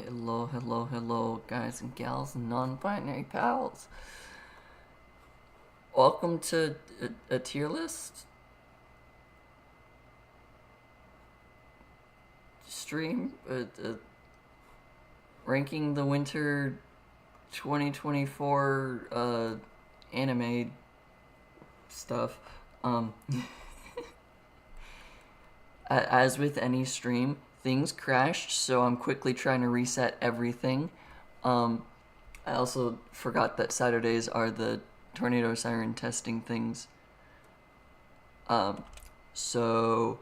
Hello, hello, hello, guys and gals and non-binary pals. Welcome to a tier list stream, ranking the winter 2024 anime stuff. As with any stream, things crashed, so I'm quickly trying to reset everything. I also forgot that Saturdays are the tornado siren testing things. So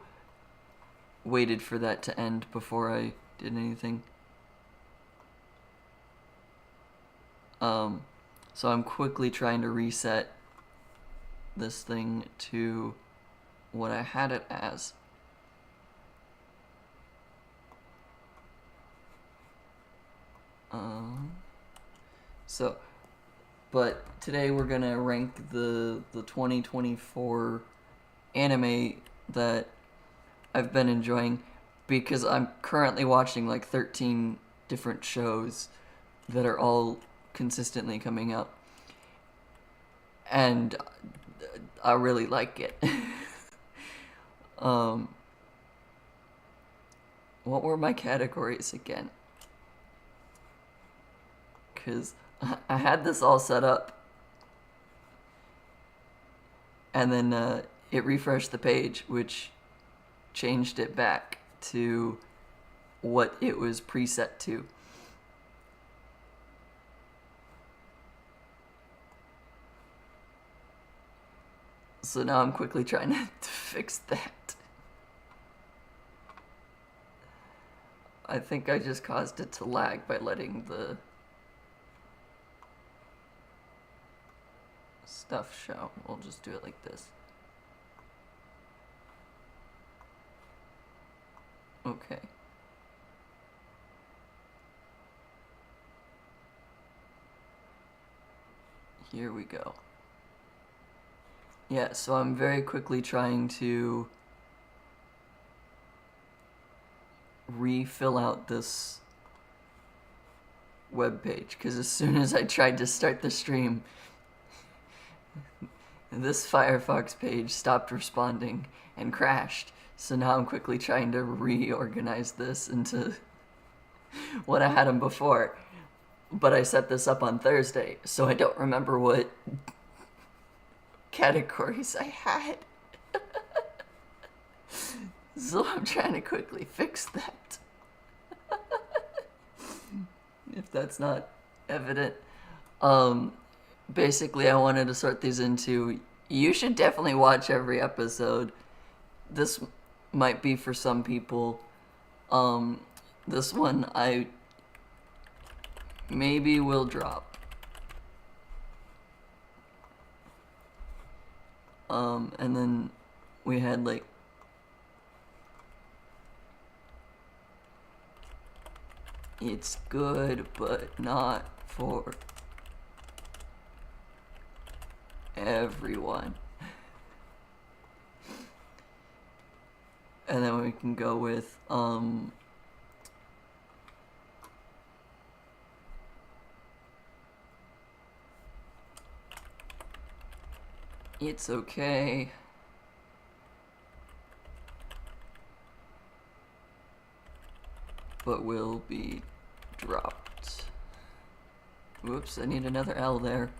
waited for that to end before I did anything. So I'm quickly trying to reset this thing to what I had it as. But today we're gonna rank the 2024 anime that I've been enjoying, because I'm currently watching like 13 different shows that are all consistently coming up, and I really like it. What were my categories again? Because I had this all set up, and then it refreshed the page, which changed it back to what it was preset to. So now I'm quickly trying to fix that. I think I just caused it to lag by letting the stuff show. We'll just do it like this. Okay. Here we go. Yeah, so I'm very quickly trying to refill out this web page, because as soon as I tried to start the stream, this Firefox page stopped responding and crashed. So now I'm quickly trying to reorganize this into what I had them before. But I set this up on Thursday, so I don't remember what categories I had. So I'm trying to quickly fix that. If that's not evident. Basically, I wanted to sort these into, you should definitely watch every episode. This might be for some people. This one I maybe will drop. And then we had like it's good but not for everyone. And then we can go with it's okay, but will be dropped. Whoops, I need another L there.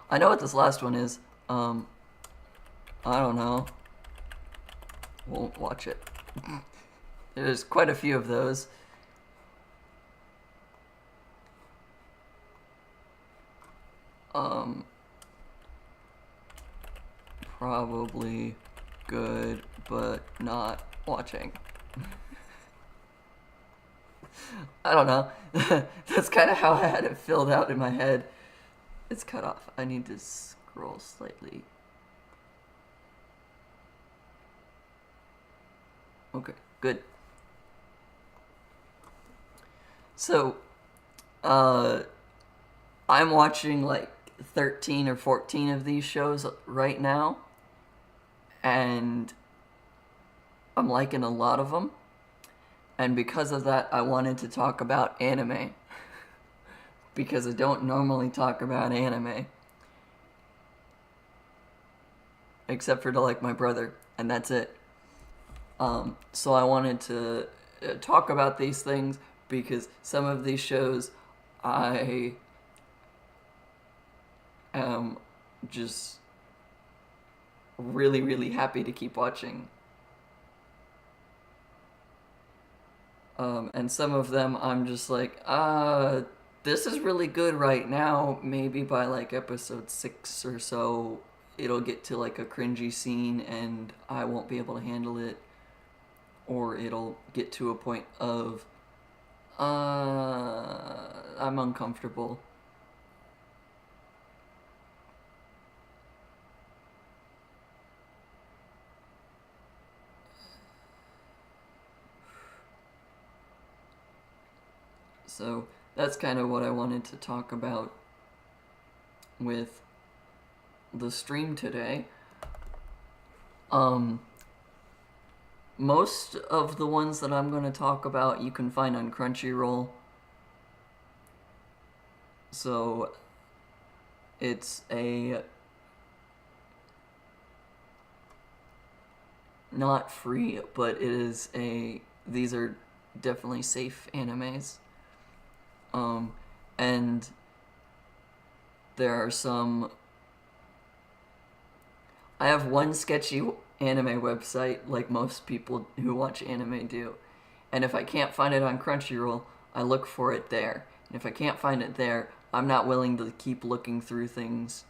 I know what this last one is. I don't know. Won't watch it. There's quite a few of those. Probably good, but not watching. I don't know. That's kind of how I had it filled out in my head. It's cut off. I need to scroll slightly. Okay, good. So, I'm watching like 13 or 14 of these shows right now, and I'm liking a lot of them. And because of that, I wanted to talk about anime. Because I don't normally talk about anime. Except for to like my brother. And that's it. So I wanted to talk about these things because some of these shows I am just really, really happy to keep watching. And some of them I'm just like, this is really good right now. Maybe by like episode 6 or so, it'll get to like a cringy scene and I won't be able to handle it. Or it'll get to a point of, I'm uncomfortable. So that's kind of what I wanted to talk about with the stream today. Most of the ones that I'm going to talk about you can find on Crunchyroll. So it's a not free, but it is these are definitely safe animes. And there are some. I have one sketchy anime website, like most people who watch anime do. And if I can't find it on Crunchyroll, I look for it there. And if I can't find it there, I'm not willing to keep looking through things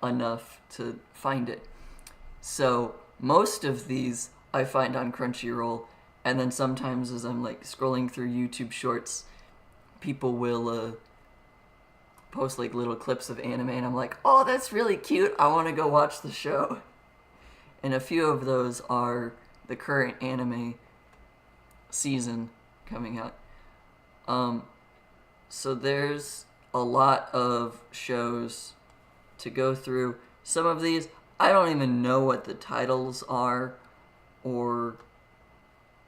enough to find it. So most of these I find on Crunchyroll, and then sometimes as I'm like scrolling through YouTube Shorts, people will post like little clips of anime, and I'm like, oh, that's really cute. I want to go watch the show. And a few of those are the current anime season coming out. So there's a lot of shows to go through. Some of these, I don't even know what the titles are or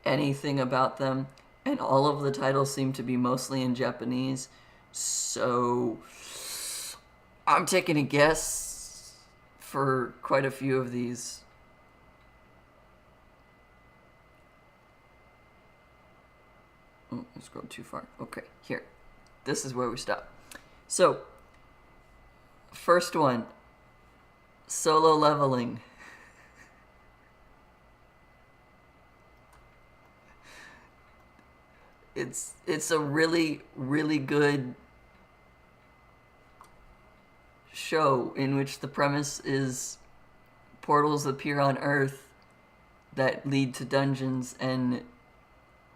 anything about them. And all of the titles seem to be mostly in Japanese. So I'm taking a guess for quite a few of these. Oh, I scrolled too far. Okay, here. This is where we stop. So, first one, Solo Leveling. It's a really, really good show in which the premise is portals appear on Earth that lead to dungeons, and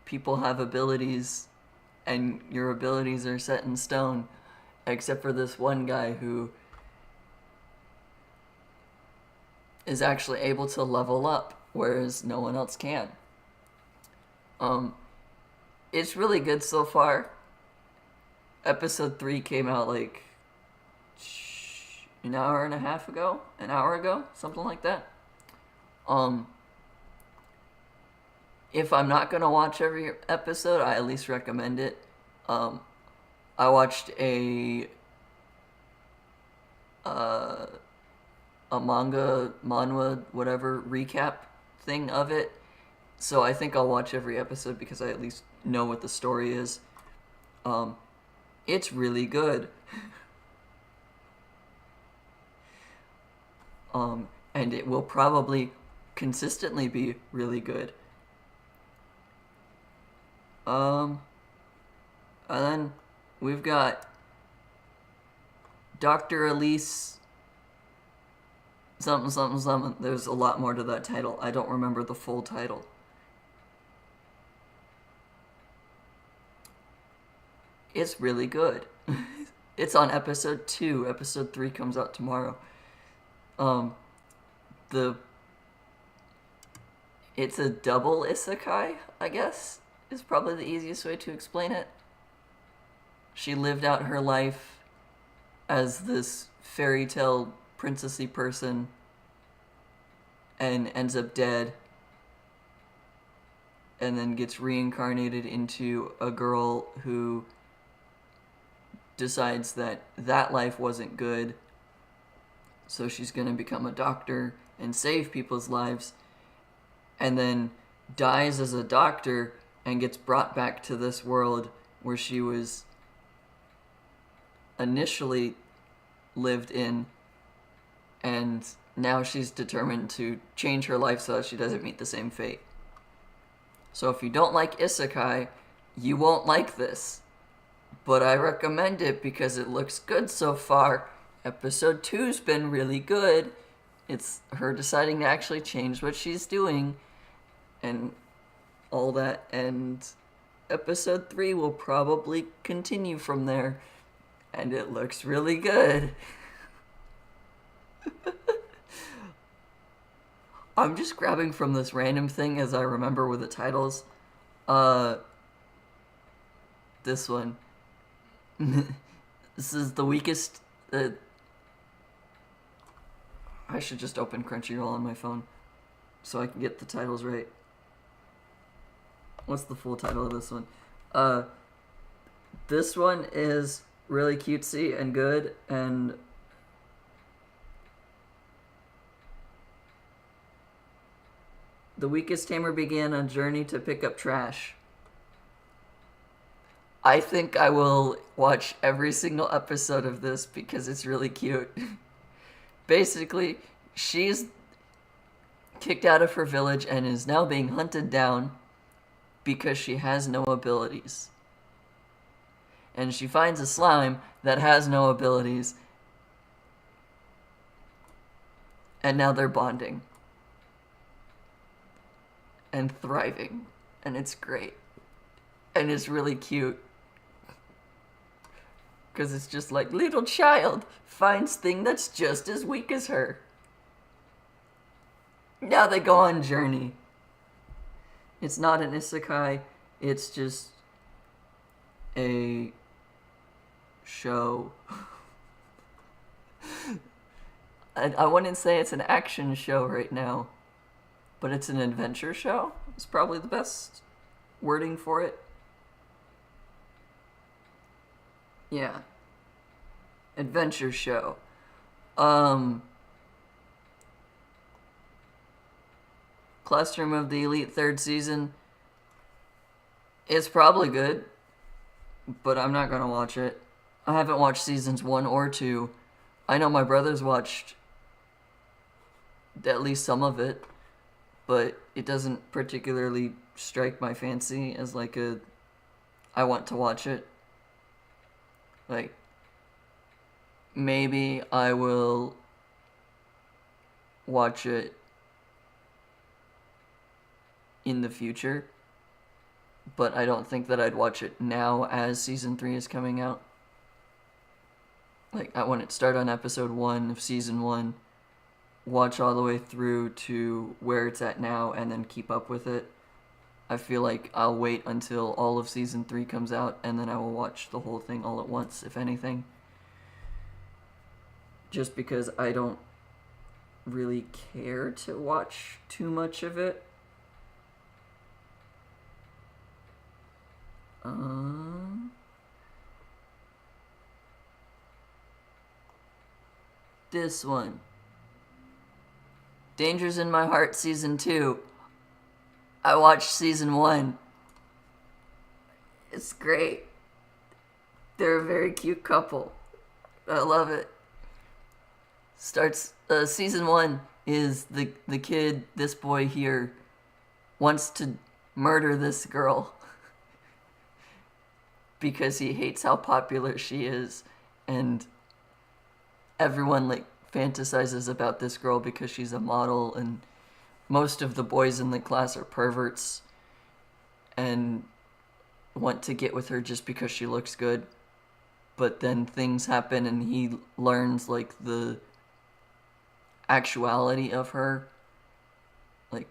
people have abilities, and your abilities are set in stone, except for this one guy who is actually able to level up, whereas no one else can. It's really good so far. Episode 3 came out like an hour and a half ago, an hour ago, something like that. If I'm not gonna watch every episode, I at least recommend it. I watched a manhwa, whatever, recap thing of it. So I think I'll watch every episode because I at least know what the story is. It's really good. And it will probably consistently be really good. And then we've got Dr. Elise something something something. There's a lot more to that title. I don't remember the full title. It's really good. It's on episode 2. Episode 3 comes out tomorrow. It's a double isekai, I guess, is probably the easiest way to explain it. She lived out her life as this fairy tale princessy person and ends up dead. and then gets reincarnated into a girl who decides that that life wasn't good, so she's going to become a doctor and save people's lives, and then dies as a doctor and gets brought back to this world where she was initially lived in, and now she's determined to change her life so that she doesn't meet the same fate. So if you don't like isekai, you won't like this. But I recommend it because it looks good so far. Episode 2's been really good. It's her deciding to actually change what she's doing and all that. And episode 3 will probably continue from there. And it looks really good. I'm just grabbing from this random thing as I remember with the titles. This one. This is the weakest... I should just open Crunchyroll on my phone so I can get the titles right. What's the full title of this one? This one is really cutesy and good, and the weakest tamer began a journey to pick up trash. I think I will watch every single episode of this because it's really cute. Basically, she's kicked out of her village and is now being hunted down because she has no abilities. And she finds a slime that has no abilities. And now they're bonding. And thriving. And it's great. And it's really cute. Because it's just like, little child finds thing that's just as weak as her. Now they go on journey. It's not an isekai. It's just a show. I wouldn't say it's an action show right now, but it's an adventure show. It's probably the best wording for it. Yeah. Adventure show. Classroom of the Elite third season. It's probably good, but I'm not gonna watch it. I haven't watched seasons 1 or 2. I know my brothers watched at least some of it, but it doesn't particularly strike my fancy as like a I want to watch it. Like, maybe I will watch it in the future, but I don't think that I'd watch it now as season 3 is coming out. Like, I want to start on episode 1 of season 1, watch all the way through to where it's at now, and then keep up with it. I feel like I'll wait until all of season 3 comes out, and then I will watch the whole thing all at once, if anything. Just because I don't really care to watch too much of it. This one. Dangers in My Heart Season 2. I watched Season 1. It's great. They're a very cute couple. I love it. Season 1 is the kid, this boy here, wants to murder this girl because he hates how popular she is, and everyone like fantasizes about this girl because she's a model, and most of the boys in the class are perverts and want to get with her just because she looks good. But then things happen and he learns like the actuality of her. Like,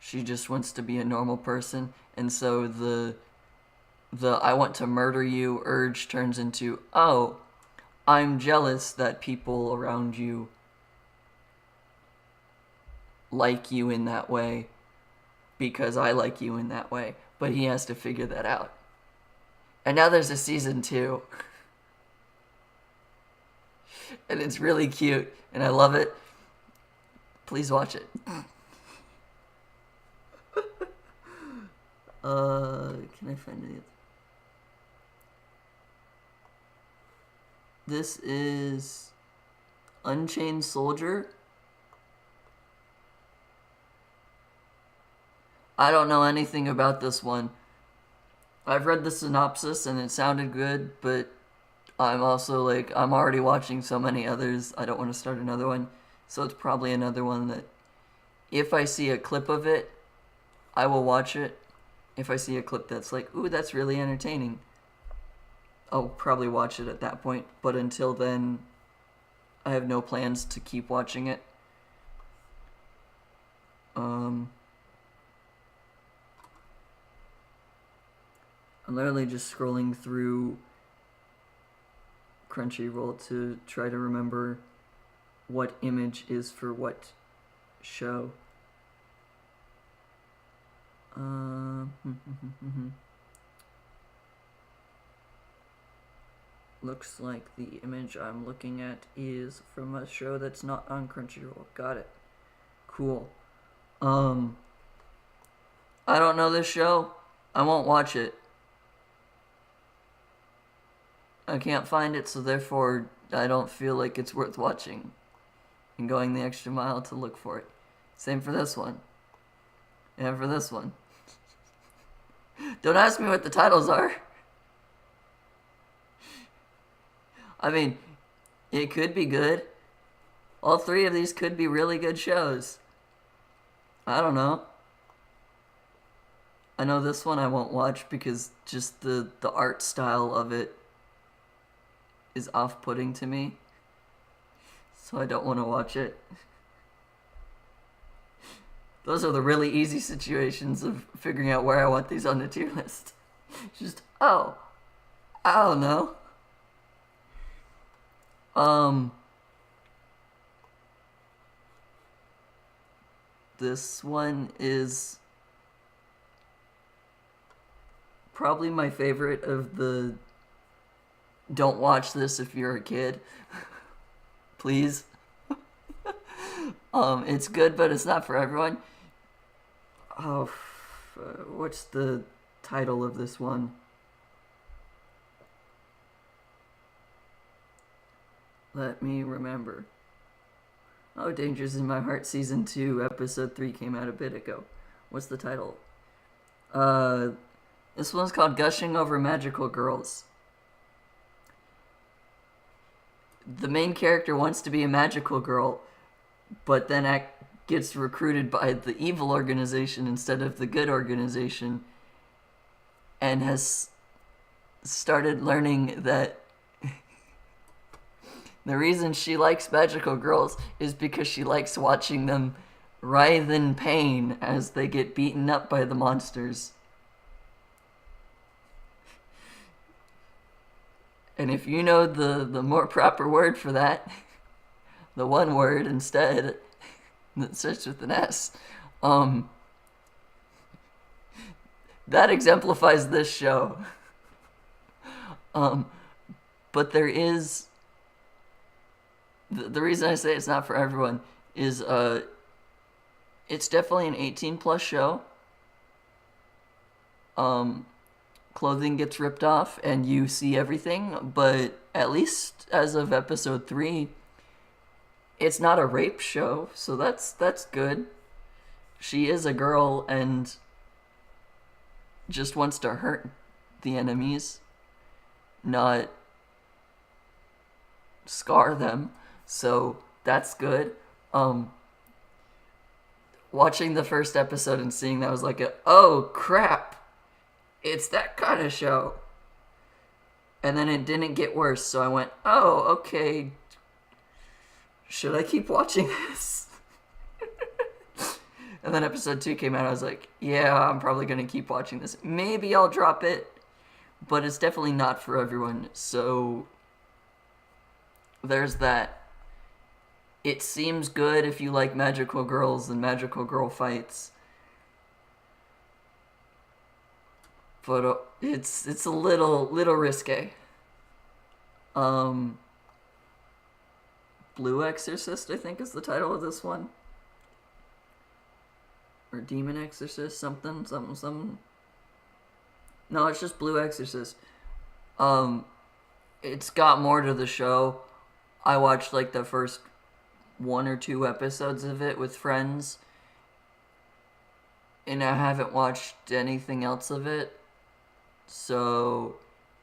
she just wants to be a normal person, and so the I want to murder you urge turns into, oh, I'm jealous that people around you like you in that way because I like you in that way. But he has to figure that out. And now there's a season 2. And it's really cute. And I love it. Please watch it. Can I find it? This is Unchained Soldier. I don't know anything about this one. I've read the synopsis and it sounded good, but I'm also like, I'm already watching so many others. I don't want to start another one. So it's probably another one that if I see a clip of it, I will watch it. If I see a clip that's like, ooh, that's really entertaining, I'll probably watch it at that point. But until then, I have no plans to keep watching it. I'm literally just scrolling through Crunchyroll to try to remember what image is for what show. Looks like the image I'm looking at is from a show that's not on Crunchyroll. Got it. Cool. I don't know this show. I won't watch it. I can't find it, so therefore I don't feel like it's worth watching and going the extra mile to look for it. Same for this one. And for this one. Don't ask me what the titles are. I mean, it could be good. All 3 of these could be really good shows. I don't know. I know this one I won't watch because just the art style of it is off-putting to me. So I don't want to watch it. Those are the really easy situations of figuring out where I want these on the tier list. Just, oh, I don't know. This one is probably my favorite of the don't watch this if you're a kid. Please. It's good, but it's not for everyone. Oh, what's the title of this one? Let me remember. Oh, Dangers in My Heart Season 2, Episode 3 came out a bit ago. What's the title? This one's called Gushing Over Magical Girls. The main character wants to be a magical girl, but then gets recruited by the evil organization instead of the good organization, and has started learning that the reason she likes magical girls is because she likes watching them writhe in pain as they get beaten up by the monsters. And if you know the more proper word for that, the one word instead that starts with an S, that exemplifies this show. But there is... The reason I say it's not for everyone is it's definitely an 18+ show. Clothing gets ripped off and you see everything, but at least as of episode 3, it's not a rape show, so that's good. She is a girl and just wants to hurt the enemies, not scar them. So that's good. Watching the first episode and seeing that was like oh crap, it's that kind of show. And then it didn't get worse, so I went, oh, okay, should I keep watching this? And then episode 2 came out, I was like, yeah, I'm probably gonna keep watching this. Maybe I'll drop it, but it's definitely not for everyone, so there's that. It seems good if you like magical girls and magical girl fights. but it's a little risque. Um, Blue Exorcist, I think, is the title of this one, or Demon Exorcist, something. No, it's just Blue Exorcist. Um, it's got more to the show. I watched like the first one or two episodes of it with friends, and I haven't watched anything else of it. So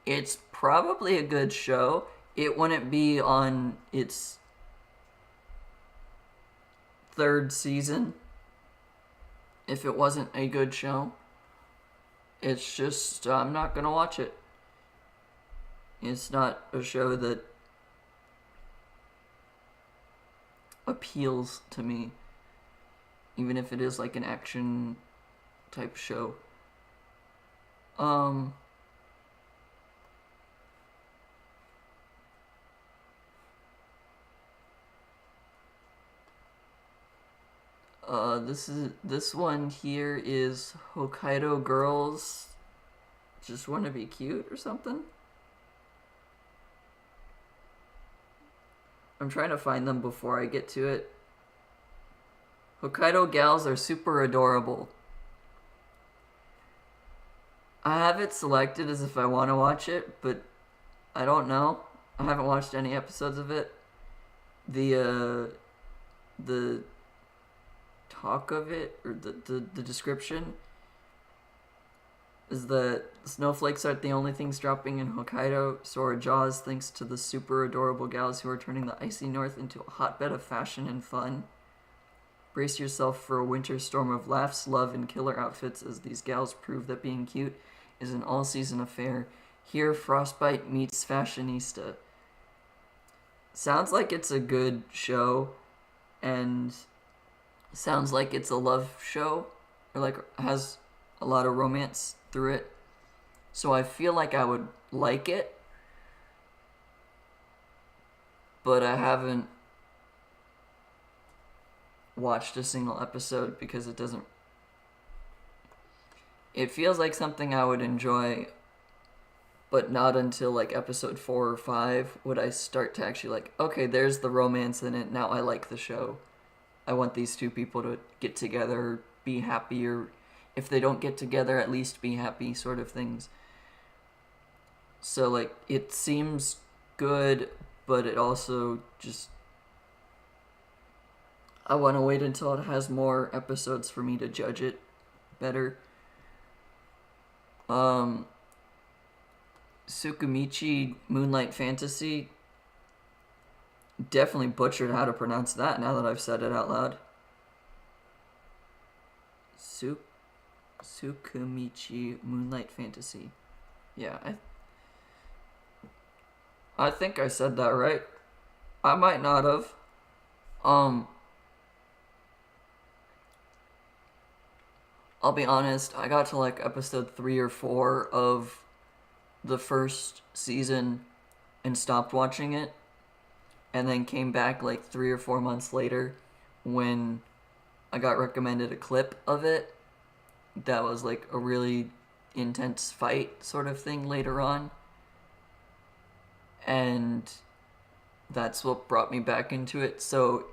it's probably a good show. It wouldn't be on its third season if it wasn't a good show. It's just, I'm not gonna watch it. It's not a show that appeals to me, even if it is like an action type show. This one here is Hokkaido Girls Just Want to Be Cute or something. I'm trying to find them before I get to it. Hokkaido gals are super adorable. I have it selected as if I want to watch it, but I don't know. I haven't watched any episodes of it. The talk of it, or the description, is that snowflakes aren't the only things dropping in Hokkaido. So are Jaws, thanks to the super adorable gals who are turning the icy north into a hotbed of fashion and fun. Brace yourself for a winter storm of laughs, love, and killer outfits as these gals prove that being cute is an all-season affair. Here, Frostbite meets Fashionista. Sounds like it's a good show, and sounds like it's a love show, or like has a lot of romance through it. So I feel like I would like it, but I haven't watched a single episode because it feels like something I would enjoy, but not until like episode 4 or 5 would I start to actually like, okay, there's the romance in it, now I like the show. I want these two people to get together, be happy, or if they don't get together, at least be happy, sort of things. So like, it seems good, but it also just, I want to wait until it has more episodes for me to judge it better. Tsukimichi Moonlight Fantasy. Definitely butchered how to pronounce that now that I've said it out loud. Tsukimichi Moonlight Fantasy. Yeah, I think I said that right. I might not have. I'll be honest, I got to like episode 3 or 4 of the first season and stopped watching it, and then came back like 3 or 4 months later when I got recommended a clip of it that was like a really intense fight sort of thing later on, and that's what brought me back into it. So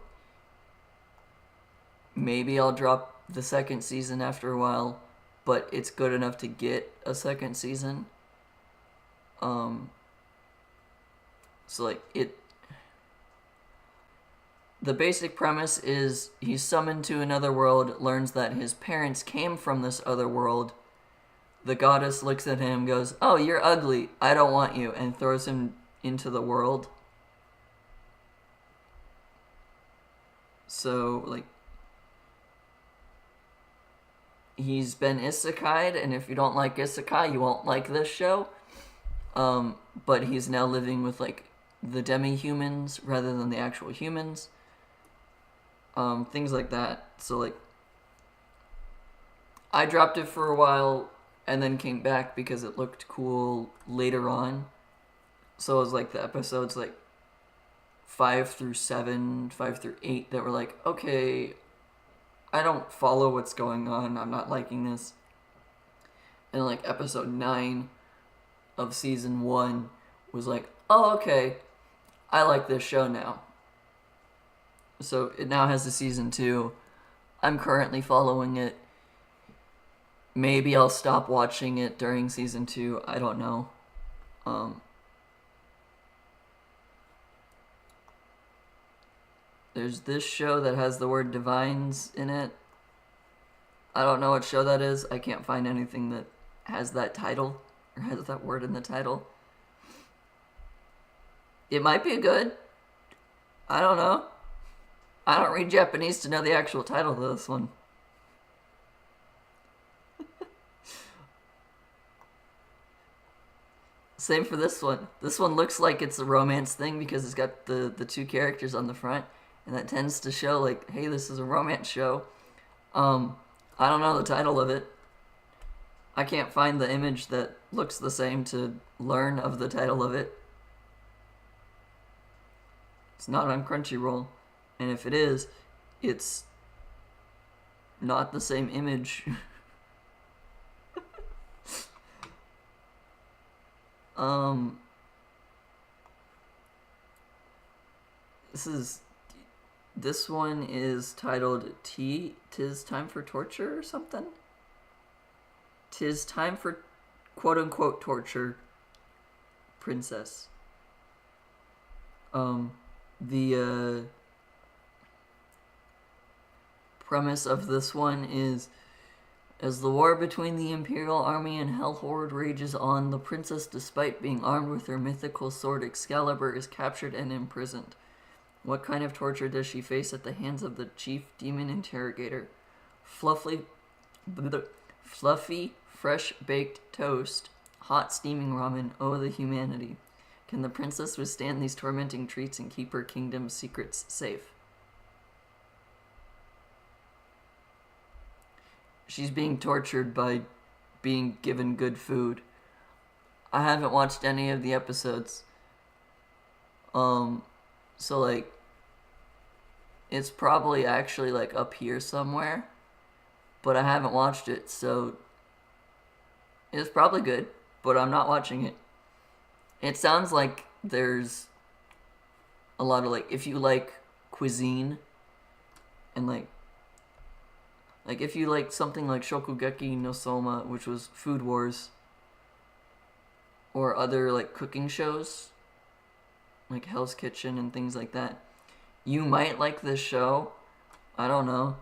maybe I'll drop the second season after a while, but it's good enough to get a second season. So like the basic premise is he's summoned to another world, learns that his parents came from this other world. The goddess looks at him, goes, "Oh, you're ugly, I don't want you," and throws him into the world. So like, he's been isekai'd, and if you don't like isekai, you won't like this show. But he's now living with like the demi-humans rather than the actual humans. Things like that. So like, I dropped it for a while and then came back because it looked cool later on. So it was like the episodes like 5 through 7, 5 through 8 that were like, okay, I don't follow what's going on, I'm not liking this. and like episode 9 of season 1 was like, oh, okay, I like this show now. So it now has a season 2. I'm currently following it. Maybe I'll stop watching it during season 2. I don't know. There's this show that has the word Divines in it. I don't know what show that is. I can't find anything that has that title or has that word in the title. It might be good. I don't know. I don't read Japanese to know the actual title of this one. Same for this one. This one looks like it's a romance thing because it's got the two characters on the front, and that tends to show like, hey, this is a romance show. I don't know the title of it. I can't find the image that looks the same to learn of the title of it. It's not on Crunchyroll, and if it is, it's not the same image. This one is titled Tis Time for Torture or something? Tis Time for quote unquote torture princess. The premise of this one is, as the war between the Imperial Army and Hell Horde rages on, the princess, despite being armed with her mythical sword Excalibur, is captured and imprisoned. What kind of torture does she face at the hands of the chief demon interrogator? Fluffy, fresh-baked toast, hot steaming ramen, oh the humanity. Can the princess withstand these tormenting treats and keep her kingdom's secrets safe? She's being tortured by being given good food. I haven't watched any of the episodes. So like, it's probably actually like up here somewhere, but I haven't watched it, so it's probably good, but I'm not watching it. It sounds like there's a lot of like, if you like cuisine and like if you like something like Shokugeki no Soma, which was Food Wars, or other like cooking shows like Hell's Kitchen and things like that, you might like this show. I don't know.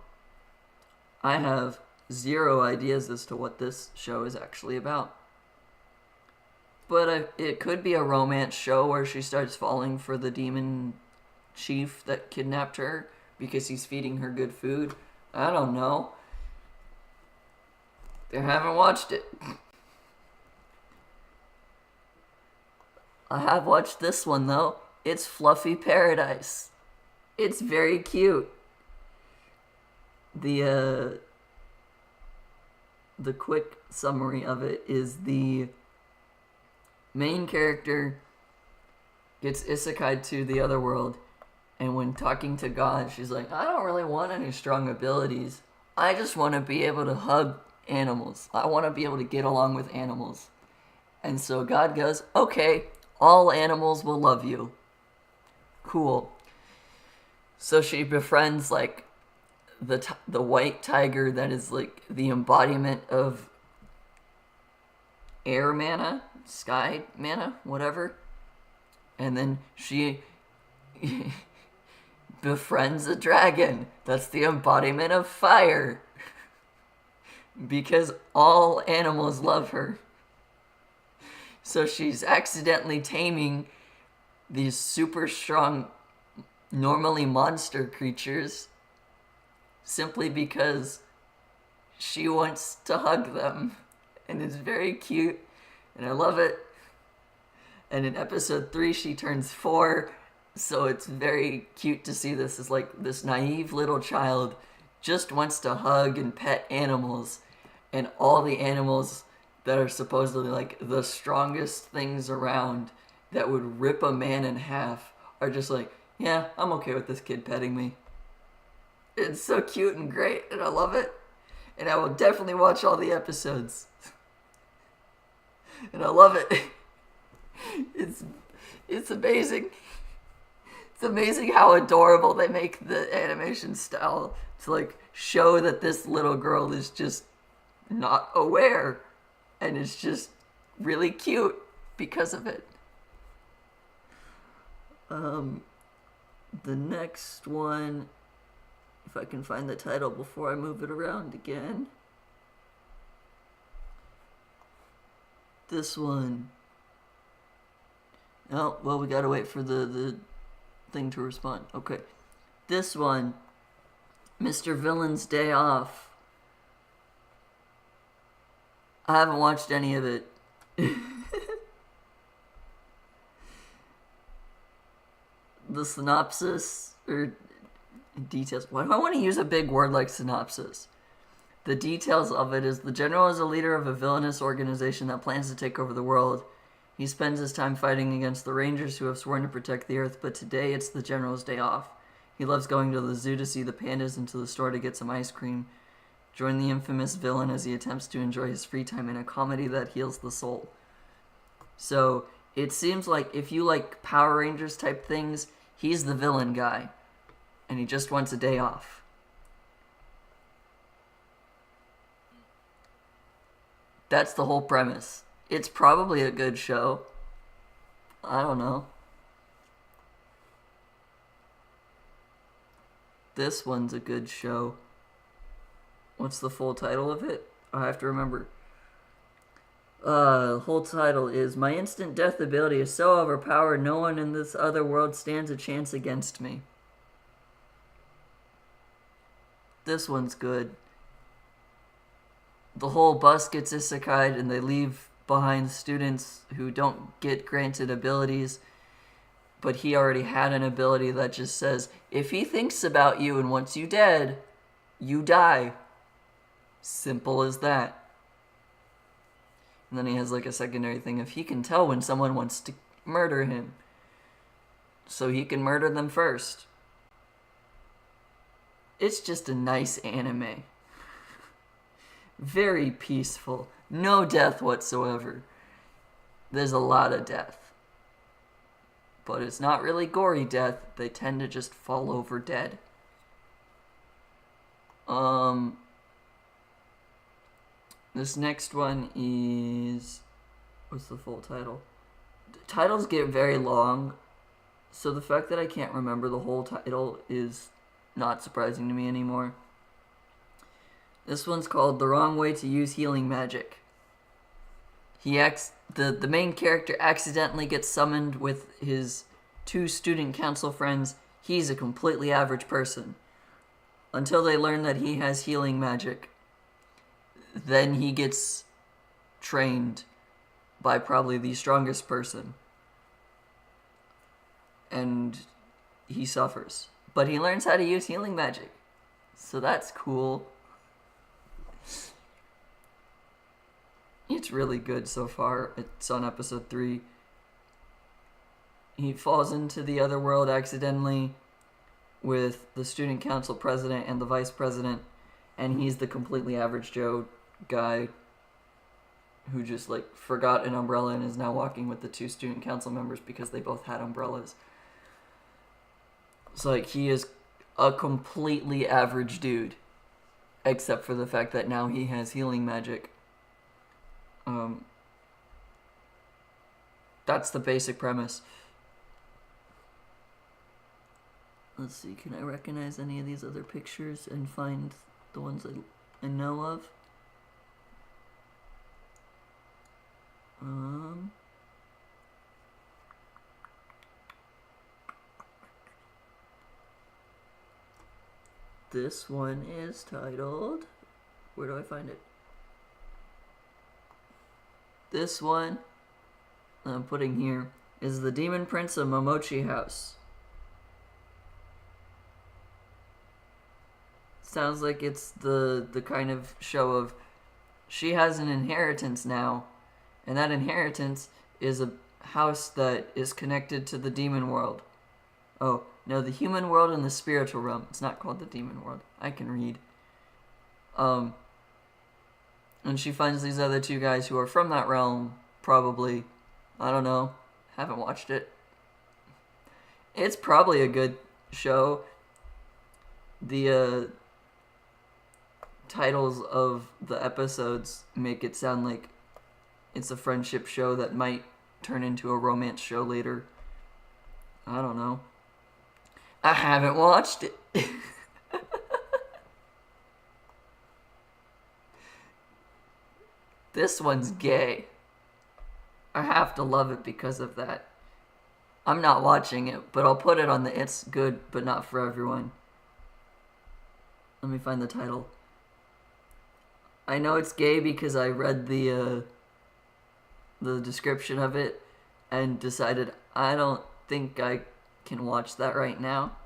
I have zero ideas as to what this show is actually about. But it could be a romance show where she starts falling for the demon chief that kidnapped her because he's feeding her good food. I don't know. I haven't watched it. I have watched this one though. It's Fluffy Paradise. It's very cute. The quick summary of it is the main character gets isekai'd to the other world, and when talking to God, she's like, I don't really want any strong abilities. I just want to be able to hug animals. I want to be able to get along with animals. And so God goes, okay, all animals will love you. Cool. So she befriends like the white tiger that is like the embodiment of air mana, sky mana, whatever. And then she befriends a dragon that's the embodiment of fire. Because all animals love her. So she's accidentally taming these super strong, normally monster creatures simply because she wants to hug them. And it's very cute, and I love it. And in episode 3, she turns 4, so it's very cute to see this as like this naive little child just wants to hug and pet animals, and all the animals that are supposedly like the strongest things around that would rip a man in half are just like, yeah, I'm okay with this kid petting me. It's so cute and great, and I love it. And I will definitely watch all the episodes. and I love it. It's it's amazing. It's amazing how adorable they make the animation style to like show that this little girl is just not aware and is just really cute because of it. The next one, if I can find the title before I move it around again. This one. Oh, well, we gotta wait for the thing to respond. Okay. This one, Mr. Villain's Day Off. I haven't watched any of it. The synopsis, or details. Why do I want to use a big word like synopsis? The details of it is the general is a leader of a villainous organization that plans to take over the world. He spends his time fighting against the Rangers who have sworn to protect the Earth, but today it's the general's day off. He loves going to the zoo to see the pandas and to the store to get some ice cream. Join the infamous villain as he attempts to enjoy his free time in a comedy that heals the soul. So, it seems like if you like Power Rangers type things, he's the villain guy. And he just wants a day off. That's the whole premise. It's probably a good show. I don't know. This one's a good show. What's the full title of it? I have to remember. The whole title is My Instant Death Ability is so overpowered no one in this other world stands a chance against me. This one's good. The whole bus gets isekai'd and they leave behind students who don't get granted abilities, but he already had an ability that just says, if he thinks about you and wants you dead, you die. Simple as that. And then he has like a secondary thing of he can tell when someone wants to murder him, so he can murder them first. It's just a nice anime. Very peaceful. No death whatsoever. There's a lot of death. But it's not really gory death. They tend to just fall over dead. This next one is... What's the full title? Titles get very long, so the fact that I can't remember the whole title is not surprising to me anymore. This one's called The Wrong Way to Use Healing Magic. The main character accidentally gets summoned with his 2 student council friends. He's a completely average person. Until they learn that he has healing magic. Then he gets trained by probably the strongest person. And he suffers. But he learns how to use healing magic. So that's cool. It's really good so far. It's on episode 3. He falls into the other world accidentally with the student council president and the vice president, and he's the completely average Joe guy who just like forgot an umbrella and is now walking with the 2 student council members because they both had umbrellas. So like he is a completely average dude, except for the fact that now he has healing magic. That's the basic premise. Let's see, can I recognize any of these other pictures and find the ones I know of? This one is titled... Where do I find it? This one I'm putting here is The Demon Prince of Momochi House. Sounds like it's the kind of show of she has an inheritance now, and that inheritance is a house that is connected to the demon world. Oh, no, the human world and the spiritual realm. It's not called the demon world. I can read. And she finds these other 2 guys who are from that realm probably, I don't know, haven't watched it. It's probably a good show. The titles of the episodes make it sound like it's a friendship show that might turn into a romance show later. I don't know. I haven't watched it. This one's gay. I have to love it because of that. I'm not watching it, but I'll put it on the It's Good But Not For Everyone. Let me find the title. I know it's gay because I read the description of it and decided I don't think I can watch that right now.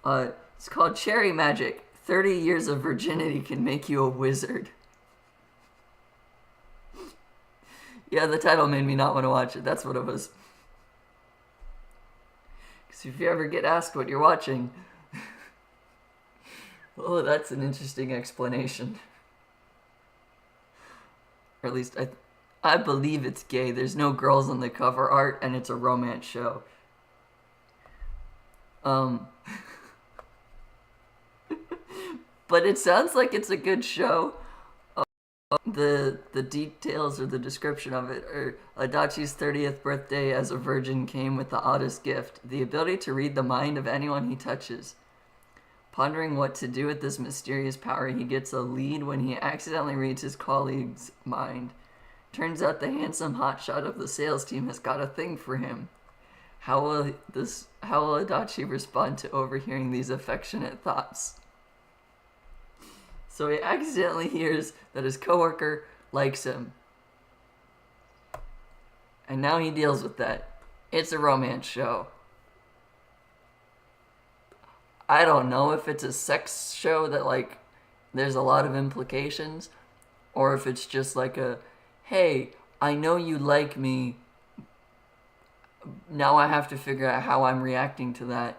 It's called Cherry Magic. 30 years of virginity can make you a wizard. Yeah, the title made me not want to watch it. That's what it was. Because if you ever get asked what you're watching, oh, that's an interesting explanation. Or at least I believe it's gay. There's no girls on the cover art, and it's a romance show. But it sounds like it's a good show. The details or the description of it are Adachi's 30th birthday as a virgin came with the oddest gift, the ability to read the mind of anyone he touches. Pondering what to do with this mysterious power, he gets a lead when he accidentally reads his colleague's mind. Turns out the handsome hotshot of the sales team has got a thing for him. How will Adachi respond to overhearing these affectionate thoughts? So he accidentally hears that his coworker likes him. And now he deals with that. It's a romance show. I don't know if it's a sex show that, like, there's a lot of implications, or if it's just like a, hey, I know you like me, now I have to figure out how I'm reacting to that.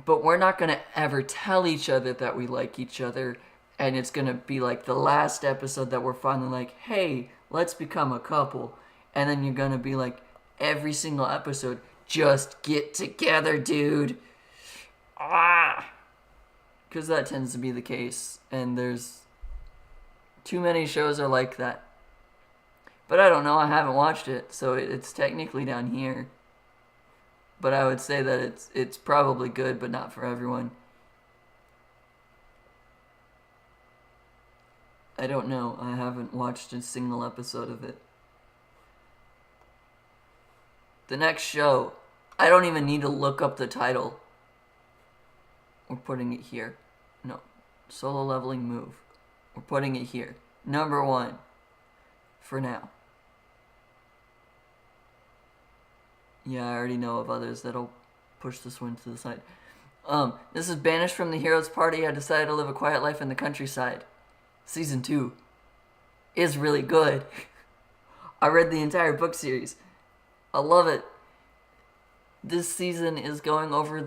But we're not going to ever tell each other that we like each other, and it's going to be like the last episode that we're finally like, hey, let's become a couple. And then you're going to be like, every single episode, just get together, dude. Because that tends to be the case, and there's too many shows are like that. But I don't know, I haven't watched it, so it's technically down here. But I would say that it's probably good, but not for everyone. I don't know. I haven't watched a single episode of it. The next show, I don't even need to look up the title. We're putting it here. No. Solo Leveling Move. We're putting it here. Number 1. For now. Yeah, I already know of others that'll push this one to the side. This is Banished from the Hero's Party. I decided to live a quiet life in the countryside. Season 2 is really good. I read the entire book series. I love it. This season is going over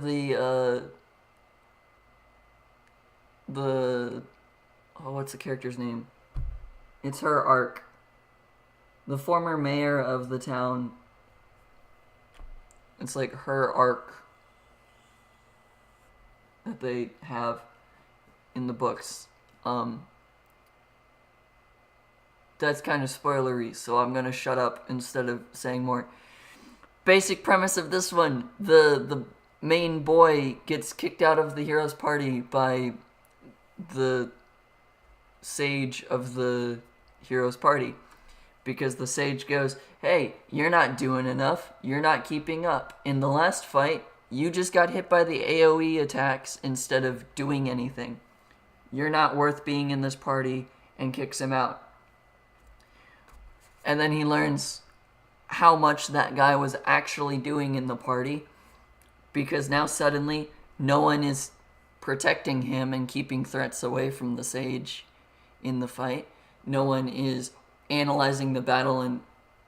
what's the character's name? It's her arc. The former mayor of the town. It's like her arc that they have in the books. That's kind of spoilery, so I'm gonna shut up instead of saying more. Basic premise of this one: the main boy gets kicked out of the hero's party by the sage of the hero's party. Because the sage goes, hey, you're not doing enough. You're not keeping up. In the last fight, you just got hit by the AoE attacks instead of doing anything. You're not worth being in this party, and kicks him out. And then he learns how much that guy was actually doing in the party. Because now suddenly, no one is protecting him and keeping threats away from the sage in the fight. No one is analyzing the battle and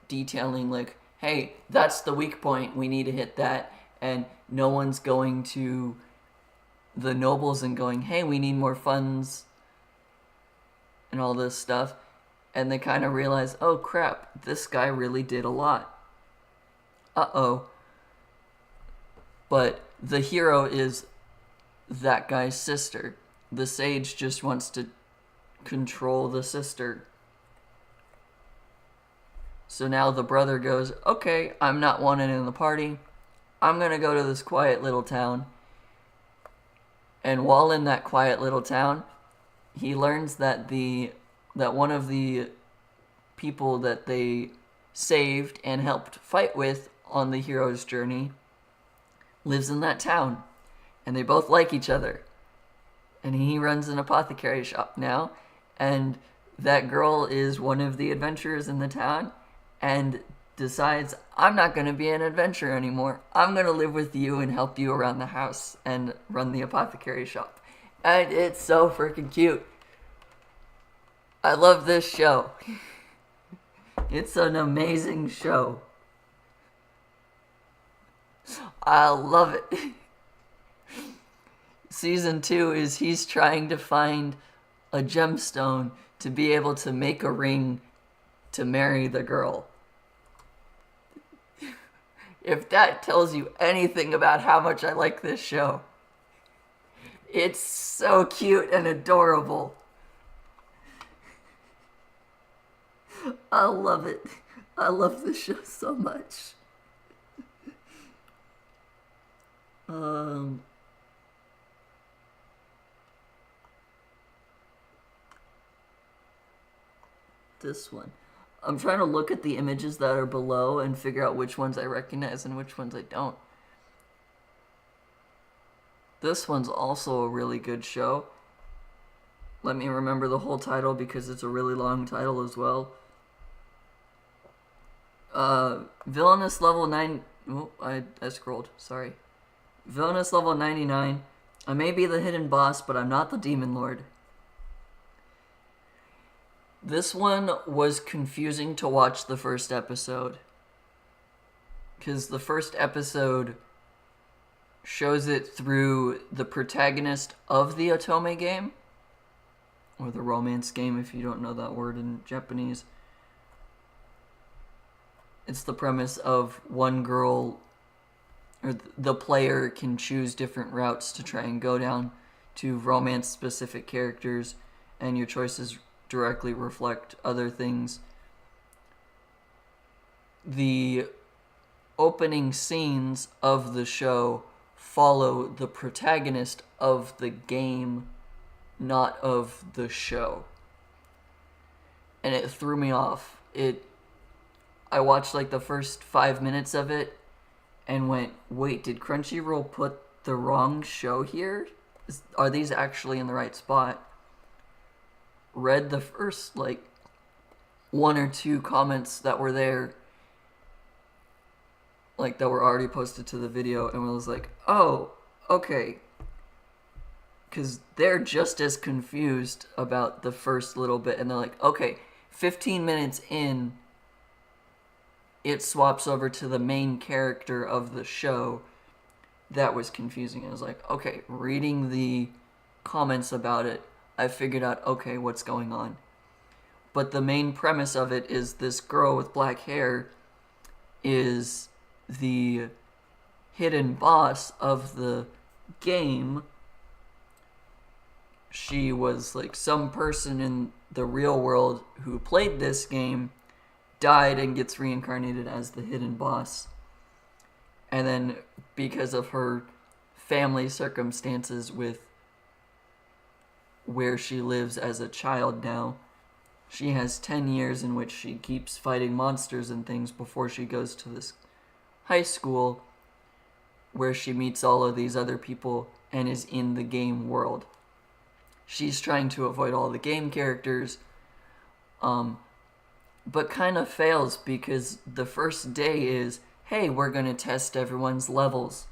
detailing like, hey, that's the weak point, we need to hit that. And no one's going to the nobles and going, hey, we need more funds and all this stuff. and they kind of realize, oh crap, this guy really did a lot. Uh-oh. But the hero is that guy's sister. The sage just wants to control the sister. So now the brother goes, okay, I'm not wanted in the party. I'm going to go to this quiet little town. And while in that quiet little town, he learns that one of the people that they saved and helped fight with on the hero's journey lives in that town. And they both like each other. And he runs an apothecary shop now. And that girl is one of the adventurers in the town and decides, I'm not going to be an adventurer anymore. I'm going to live with you and help you around the house and run the apothecary shop. And it's so freaking cute. I love this show. It's an amazing show. I love it. Season 2 is he's trying to find a gemstone to be able to make a ring to marry the girl. If that tells you anything about how much I like this show. It's so cute and adorable. I love it. I love this show so much. This one. I'm trying to look at the images that are below and figure out which ones I recognize and which ones I don't. This one's also a really good show. Let me remember the whole title because it's a really long title as well. Villainous level 9... Oh, I scrolled. Sorry. Villainous level 99. I may be the hidden boss, but I'm not the demon lord. This one was confusing to watch the first episode. Because the first episode shows it through the protagonist of the Otome game. Or the romance game, if you don't know that word in Japanese. It's the premise of one girl, or the player can choose different routes to try and go down to romance-specific characters, and your choices directly reflect other things. The opening scenes of the show follow the protagonist of the game, not of the show. And it threw me off. I watched like the first 5 minutes of it and went, wait, did Crunchyroll put the wrong show here? Are these actually in the right spot? Read the first like 1 or 2 comments that were there, like that were already posted to the video, and was like, oh, okay. Because they're just as confused about the first little bit, and they're like, okay, 15 minutes in, it swaps over to the main character of the show. That was confusing. I was like, okay, reading the comments about it, I figured out, okay, what's going on. But the main premise of it is this girl with black hair is the hidden boss of the game. She was like some person in the real world who played this game, died and gets reincarnated as the hidden boss. And then because of her family circumstances with where she lives as a child now, she has 10 years in which she keeps fighting monsters and things before she goes to this high school where she meets all of these other people and is in the game world. She's trying to avoid all the game characters, but kind of fails because the first day is, hey, we're going to test everyone's levels.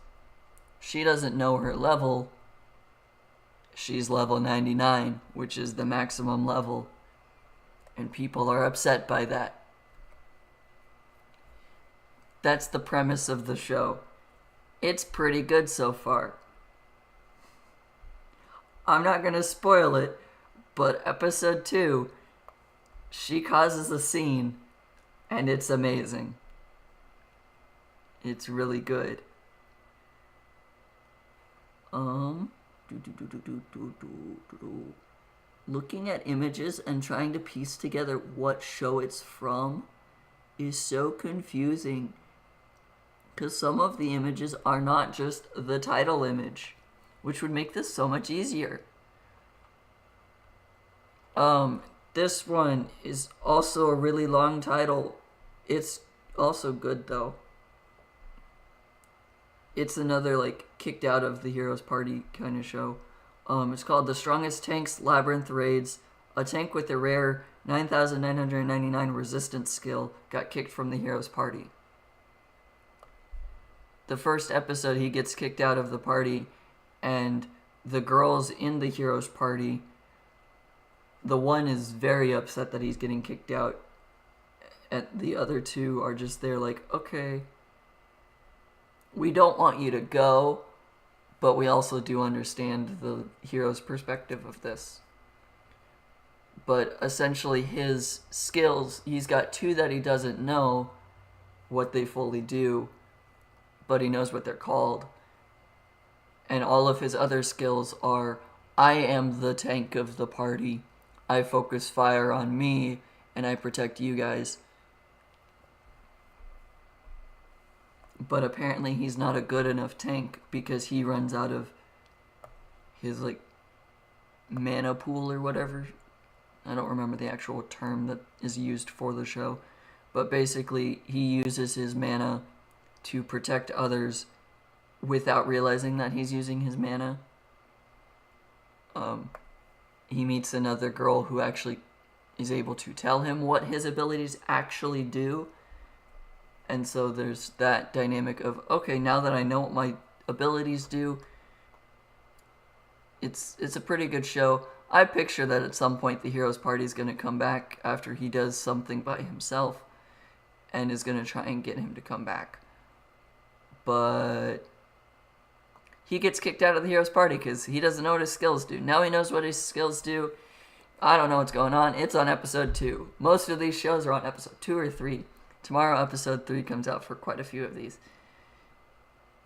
She doesn't know her level. She's level 99, which is the maximum level. And people are upset by that. That's the premise of the show. It's pretty good so far. I'm not going to spoil it, but episode 2, She causes a scene, and it's amazing. It's really good. Looking at images and trying to piece together what show it's from is so confusing, because some of the images are not just the title image, which would make this so much easier. This one is also a really long title. It's also good though. It's another like kicked out of the Heroes Party kind of show. It's called The Strongest Tanks Labyrinth Raids. A tank with a rare 9,999 resistance skill got kicked from the Heroes Party. The first episode, he gets kicked out of the party, and the girls in the Heroes Party, the one is very upset that he's getting kicked out, and the other two are just there like, okay, we don't want you to go, but we also do understand the hero's perspective of this. But essentially his skills, he's got two that he doesn't know what they fully do, but he knows what they're called. And all of his other skills are, I am the tank of the party. I focus fire on me, and I protect you guys. But apparently he's not a good enough tank because he runs out of his, like, mana pool or whatever. I don't remember the actual term that is used for the show. But basically, he uses his mana to protect others without realizing that he's using his mana. He meets another girl who actually is able to tell him what his abilities actually do. And so there's that dynamic of, okay, now that I know what my abilities do, it's a pretty good show. I picture that at some point the Heroes Party is going to come back after he does something by himself and is going to try and get him to come back. But he gets kicked out of the Heroes Party because he doesn't know what his skills do. Now he knows what his skills do. I don't know what's going on. It's on episode 2. Most of these shows are on episode 2 or 3. Tomorrow, episode 3 comes out for quite a few of these.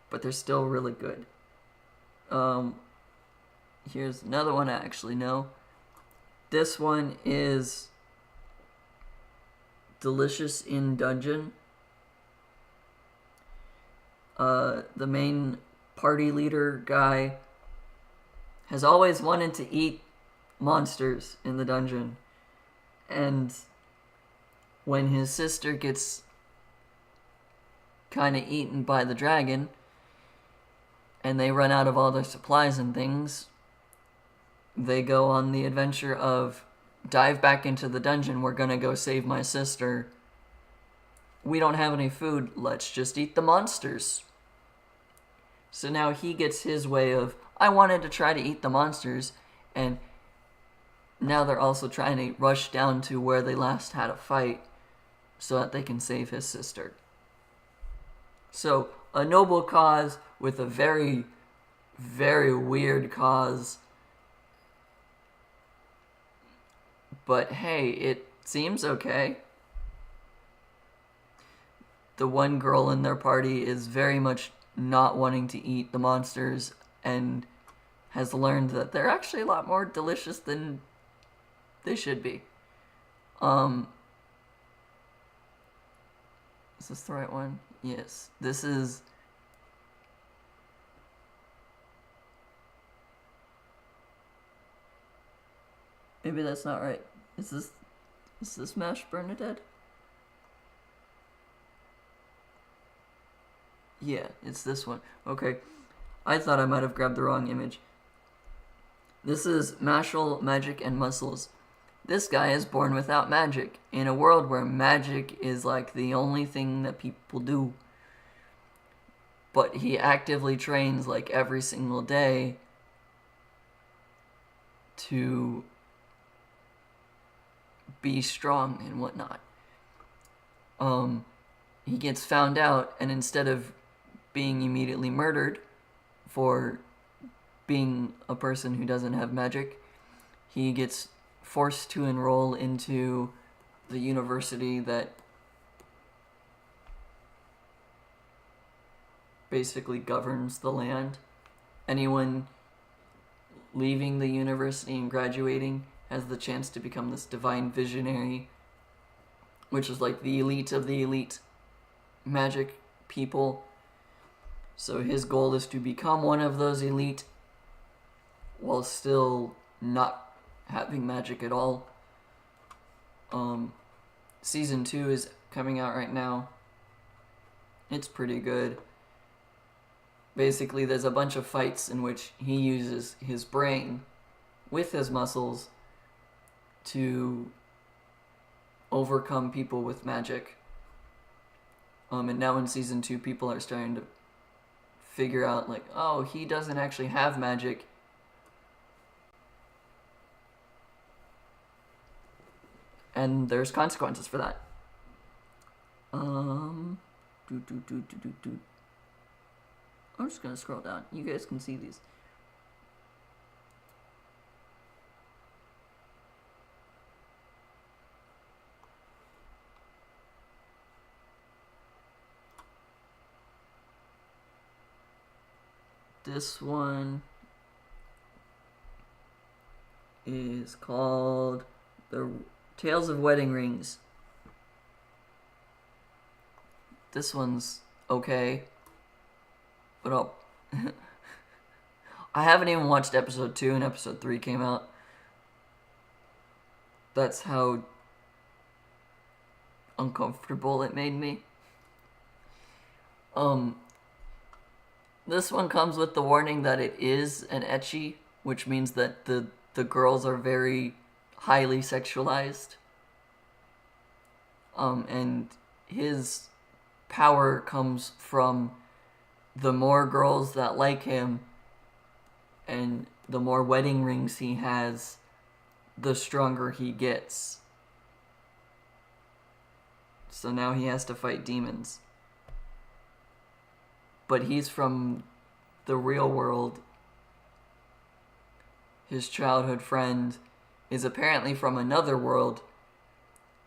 But they're still really good. Here's another one I actually know. This one is Delicious in Dungeon. The main party leader guy has always wanted to eat monsters in the dungeon. And when his sister gets kind of eaten by the dragon and they run out of all their supplies and things, they go on the adventure of dive back into the dungeon. We're gonna go save my sister. We don't have any food. Let's just eat the monsters. So now he gets his way of, I wanted to try to eat the monsters, and now they're also trying to rush down to where they last had a fight so that they can save his sister. So, a noble cause with a very, very weird cause. But hey, it seems okay. The one girl in their party is very much not wanting to eat the monsters and has learned that they're actually a lot more delicious than they should be. Is this the right one? Yes. This is... Maybe that's not right. Is this Mash Bernadette? Yeah, it's this one. Okay. I thought I might have grabbed the wrong image. This is Mashal, Magic, and Muscles. This guy is born without magic, in a world where magic is like the only thing that people do. But he actively trains like every single day to be strong and whatnot. He gets found out, and instead of being immediately murdered for being a person who doesn't have magic, he gets forced to enroll into the university that basically governs the land. Anyone leaving the university and graduating has the chance to become this divine visionary, which is like the elite of the elite magic people. So his goal is to become one of those elite while still not having magic at all. Season 2 is coming out right now. It's pretty good. Basically, there's a bunch of fights in which he uses his brain with his muscles to overcome people with magic. And now in season 2, people are starting to figure out, like, oh, he doesn't actually have magic. And there's consequences for that. I'm just gonna scroll down. You guys can see these. This one is called The Tales of Wedding Rings. This one's okay, but I haven't even watched episode 2 and episode 3 came out. That's how uncomfortable it made me. This one comes with the warning that it is an ecchi, which means that the girls are very highly sexualized. And his power comes from the more girls that like him and the more wedding rings he has, the stronger he gets. So now he has to fight demons. But he's from the real world. His childhood friend is apparently from another world.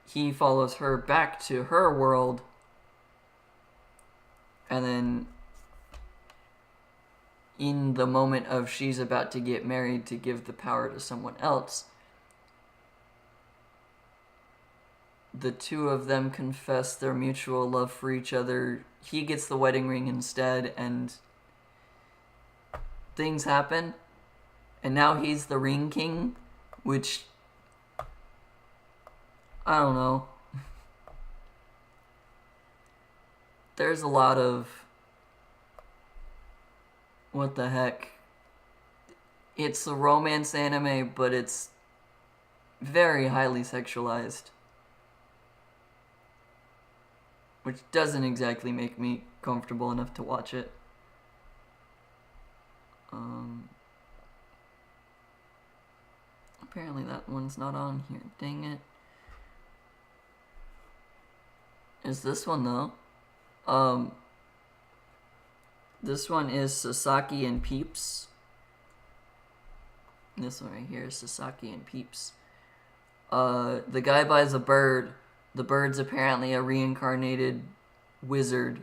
He follows her back to her world. And then in the moment of she's about to get married to give the power to someone else, the two of them confess their mutual love for each other. He gets the wedding ring instead, and things happen. And now he's the Ring King, which, I don't know. There's a lot of, what the heck. It's a romance anime, but it's very highly sexualized. Which doesn't exactly make me comfortable enough to watch it. Apparently that one's not on here. Dang it. Is this one though? This one is Sasaki and Peeps. This one right here is Sasaki and Peeps. The guy buys a bird. The bird's apparently a reincarnated wizard.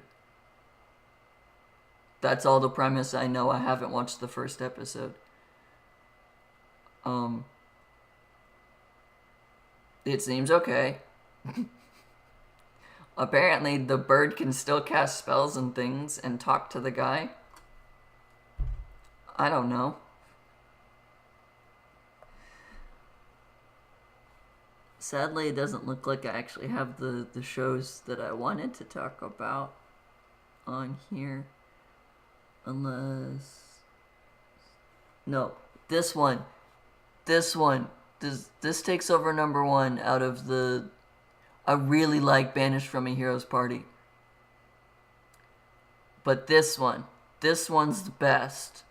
That's all the premise I know. I haven't watched the first episode. It seems okay. Apparently the bird can still cast spells and things and talk to the guy. I don't know. Sadly, it doesn't look like I actually have the shows that I wanted to talk about on here. Unless... No, this one. This takes over number 1 out of the... I really like Banished from a Hero's Party. But this one's the best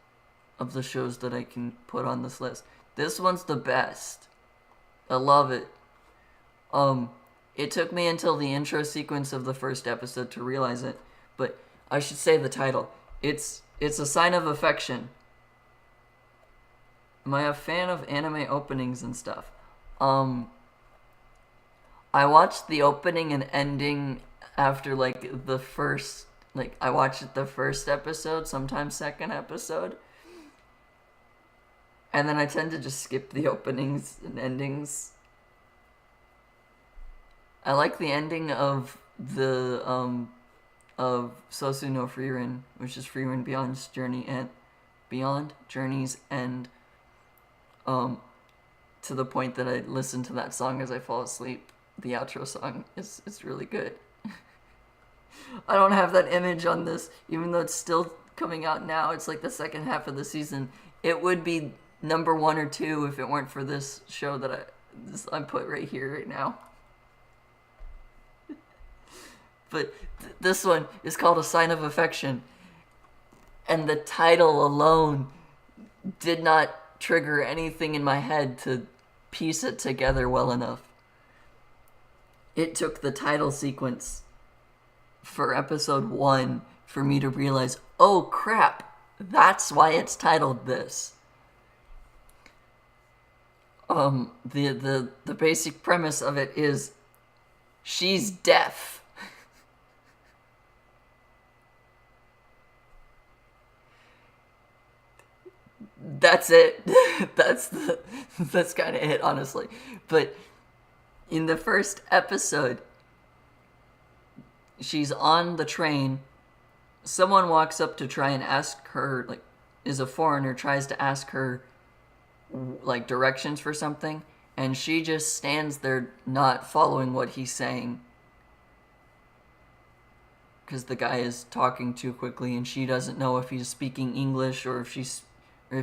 of the shows that I can put on this list. This one's the best. I love it. It took me until the intro sequence of the first episode to realize it, but I should say the title. It's a Sign of Affection. Am I a fan of anime openings and stuff? I watched the opening and ending after like the first, like I watched it the first episode, sometimes second episode, and then I tend to just skip the openings and endings. I like the ending of the of Sosu no Frieren, which is Frieren Beyond Journey's End. To the point that I listen to that song as I fall asleep. The outro song is really good. I don't have that image on this, even though it's still coming out now. It's like the second half of the season. It would be number 1 or 2 if it weren't for this show that I'm put right here, right now. But this one is called A Sign of Affection. And the title alone did not trigger anything in my head to piece it together well enough. It took the title sequence for episode 1 for me to realize, oh crap, that's why it's titled this. The basic premise of it is she's deaf. That's it. that's kind of it, honestly. But in the first episode, she's on the train. Someone walks up to try and ask her, like, is a foreigner, tries to ask her, like, directions for something, and she just stands there not following what he's saying. Because the guy is talking too quickly, and she doesn't know if he's speaking English or if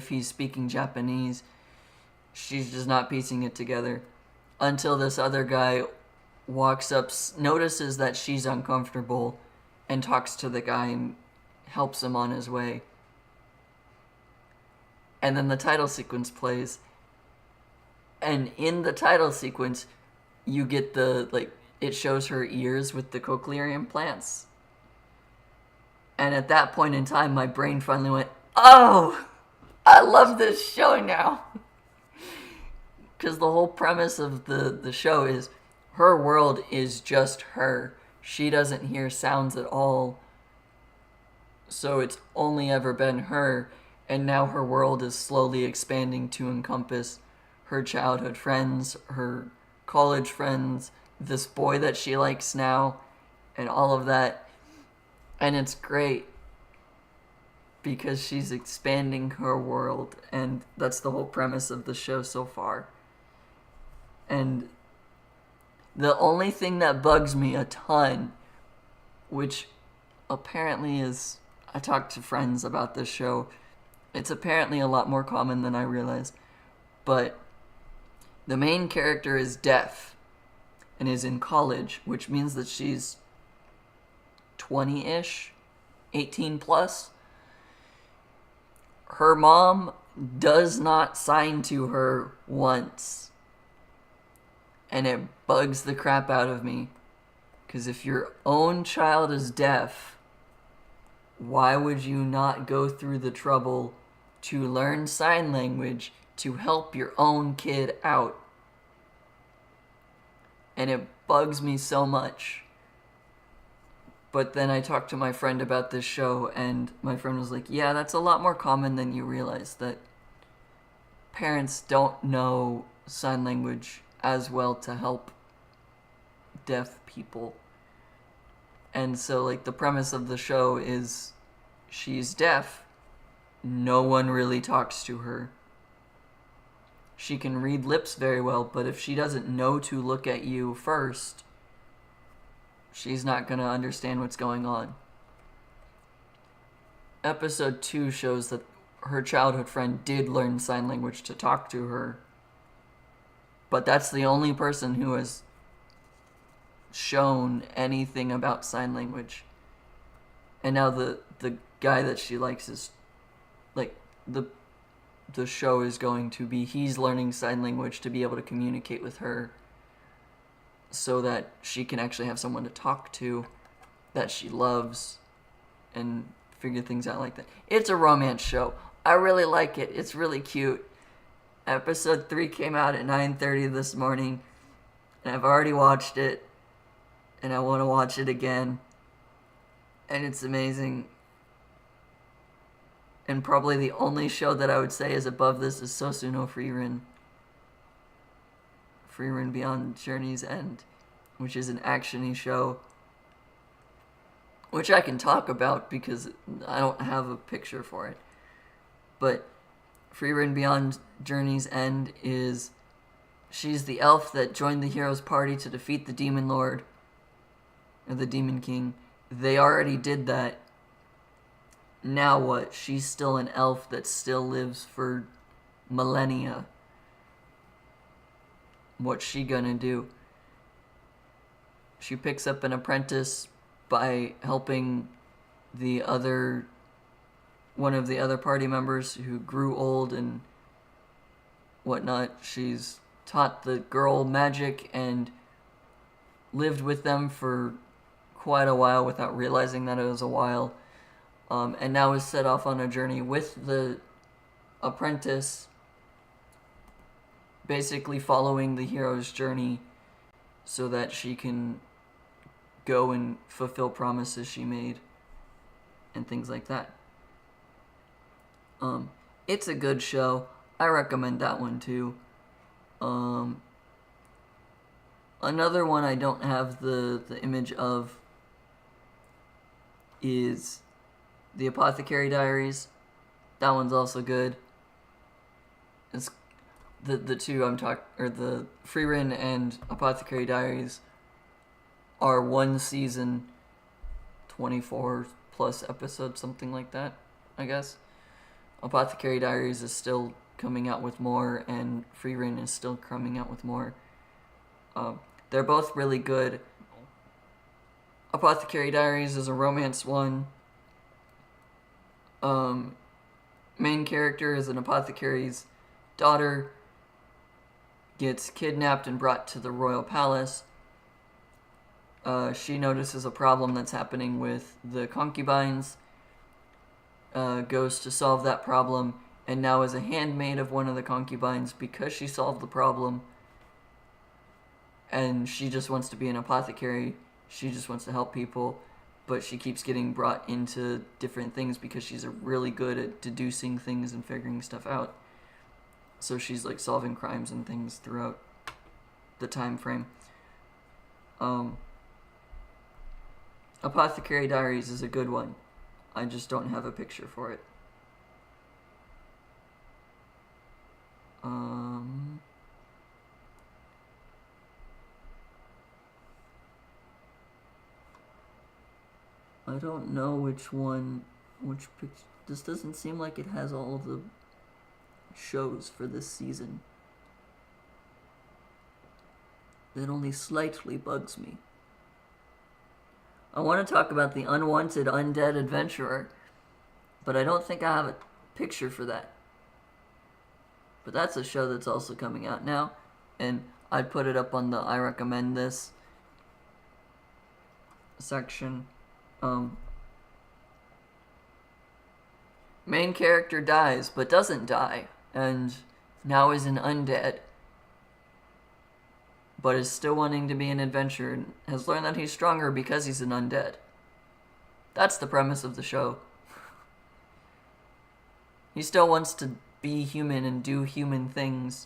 he's speaking Japanese. She's just not piecing it together. Until this other guy walks up, notices that she's uncomfortable, and talks to the guy and helps him on his way. And then the title sequence plays. And in the title sequence, you get it shows her ears with the cochlear implants. And at that point in time, my brain finally went, oh! I love this show now. Because the whole premise of the show is her world is just her. She doesn't hear sounds at all. So it's only ever been her. And now her world is slowly expanding to encompass her childhood friends, her college friends, this boy that she likes now, and all of that. And it's great. Because she's expanding her world, and that's the whole premise of the show so far. And the only thing that bugs me a ton, which apparently is, I talked to friends about this show, it's apparently a lot more common than I realized, but the main character is deaf and is in college, which means that she's 20-ish, 18 plus. Her mom does not sign to her once. And it bugs the crap out of me. Because if your own child is deaf, why would you not go through the trouble to learn sign language to help your own kid out? And it bugs me so much. But then I talked to my friend about this show, and my friend was like, yeah, that's a lot more common than you realize, that parents don't know sign language as well to help deaf people. And so, like, the premise of the show is she's deaf. No one really talks to her. She can read lips very well, but if she doesn't know to look at you first, she's not going to understand what's going on. Episode 2 shows that her childhood friend did learn sign language to talk to her. But that's the only person who has shown anything about sign language. And now the guy that she likes is, like, the show is going to be, he's learning sign language to be able to communicate with her, so that she can actually have someone to talk to that she loves and figure things out like that. It's a romance show. I really like it. It's really cute. Episode 3 came out at 9:30 this morning, and I've already watched it, and I want to watch it again, and it's amazing. And probably the only show that I would say is above this is Sosu no Frieren. Frieren Beyond Journey's End, which is an action-y show, which I can talk about because I don't have a picture for it. But Frieren Beyond Journey's End is... she's the elf that joined the hero's party to defeat the Demon Lord, or the Demon King. They already did that. Now what? She's still an elf that still lives for millennia. What's she gonna do? She picks up an apprentice by helping one of the other party members who grew old and whatnot. She's taught the girl magic and lived with them for quite a while without realizing that it was a while. And now is set off on a journey with the apprentice, basically following the hero's journey so that she can go and fulfill promises she made and things like that. It's a good show. I recommend that one too. Another one I don't have the image of is The Apothecary Diaries. That one's also good. It's the two I'm talking, or the Frieren and Apothecary Diaries are one season, 24 plus episodes, something like that, I guess. Apothecary Diaries is still coming out with more, and Frieren is still coming out with more. They're both really good. Apothecary Diaries is a romance one. Main character is an apothecary's daughter, gets kidnapped and brought to the royal palace. She notices a problem that's happening with the concubines, goes to solve that problem, and now is a handmaid of one of the concubines because she solved the problem. And she just wants to be an apothecary. She just wants to help people, but she keeps getting brought into different things because she's really good at deducing things and figuring stuff out. So she's like solving crimes and things throughout the time frame. Apothecary Diaries is a good one. I just don't have a picture for it. I don't know which picture. This doesn't seem like it has all of the shows for this season. That only slightly bugs me. I want to talk about The Unwanted Undead Adventurer, but I don't think I have a picture for that. But that's a show that's also coming out now, and I'd put it up on the I recommend this section. Main character dies, but doesn't die, and now is an undead, but is still wanting to be an adventurer, and has learned that he's stronger because he's an undead. That's the premise of the show. He still wants to be human and do human things,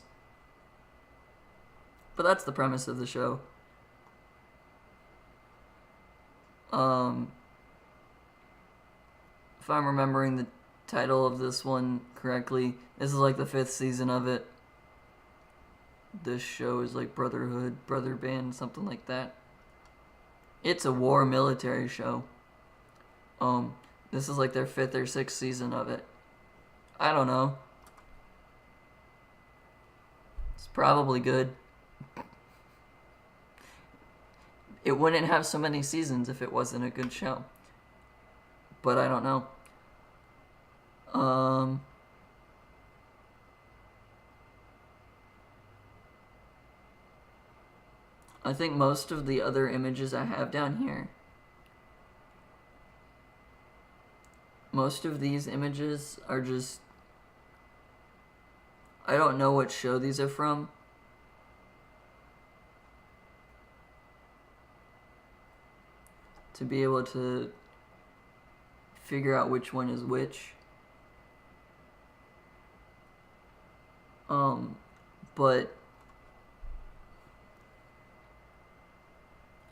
but that's the premise of the show. If I'm remembering the title of this one correctly, this is like the 5th season of it. This show is like Brotherhood, Brother Band, something like that. It's a war military show. This is like their 5th or 6th season of it. I don't know. It's probably good. It wouldn't have so many seasons if it wasn't a good show. But I don't know. I think most of the other images I have down here, most of these images are just, I don't know what show these are from. to be able to figure out which one is which. But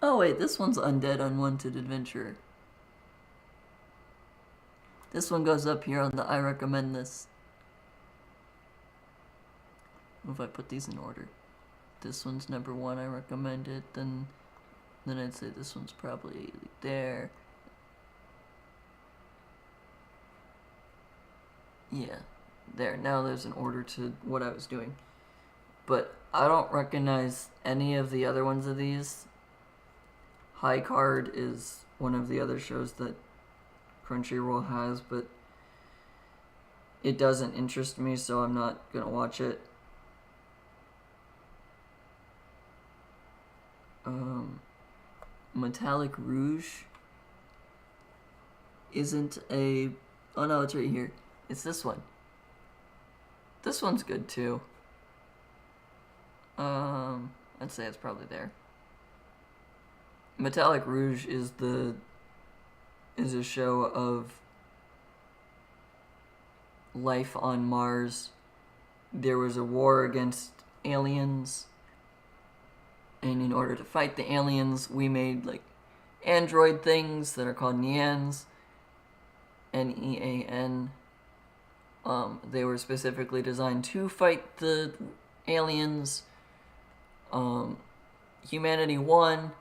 oh wait, this one's Undead Unwanted Adventurer. This one goes up here on the I recommend this. If I put these in order. This one's number 1, I recommend it, then I'd say this one's probably there. Yeah, there. Now there's an order to what I was doing. But I don't recognize any of the other ones of these. High Card is one of the other shows that Crunchyroll has, but it doesn't interest me, so I'm not gonna watch it. Metallic Rouge isn't a... Oh no, it's right here. It's this one. This one's good too. I'd say it's probably there. Metallic Rouge is a show of life on Mars. There was a war against aliens, and in order to fight the aliens, we made like android things that are called Neans. Nean. They were specifically designed to fight the aliens. Humanity won.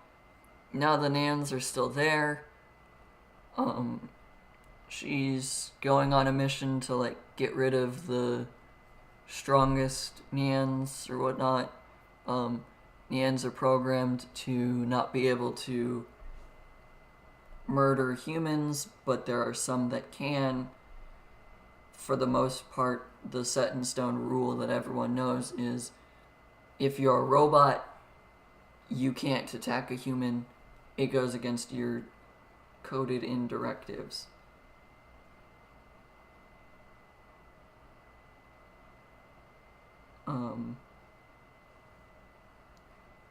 Now the Neans are still there. She's going on a mission to like get rid of the strongest Neans or whatnot. Neans are programmed to not be able to murder humans, but there are some that can. For the most part, the set in stone rule that everyone knows is if you're a robot, you can't attack a human. It goes against your coded in directives.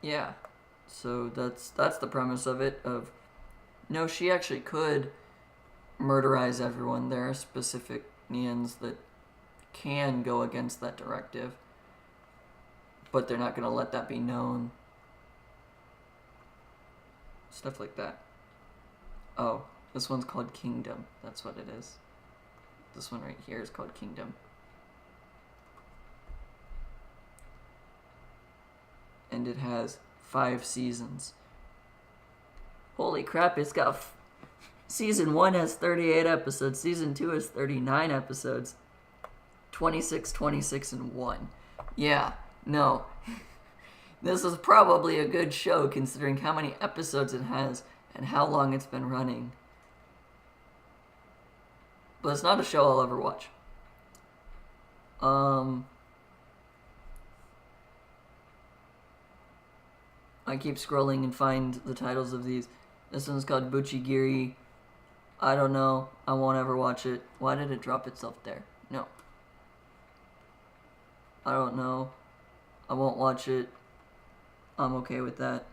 Yeah, so that's the premise of it. Of no, she actually could murderize everyone. There are specific Neans that can go against that directive, but they're not going to let that be known. Stuff like that. Oh, this one's called Kingdom. That's what it is. This one right here is called Kingdom. And it has 5 seasons. Holy crap, it's got... Season 1 has 38 episodes. Season 2 has 39 episodes. 26, 26, and 1. Yeah, no. This is probably a good show considering how many episodes it has and how long it's been running. But it's not a show I'll ever watch. I keep scrolling and find the titles of these. This one's called Buchigiri. I don't know. I won't ever watch it. Why did it drop itself there? No. I don't know. I won't watch it. I'm okay with that.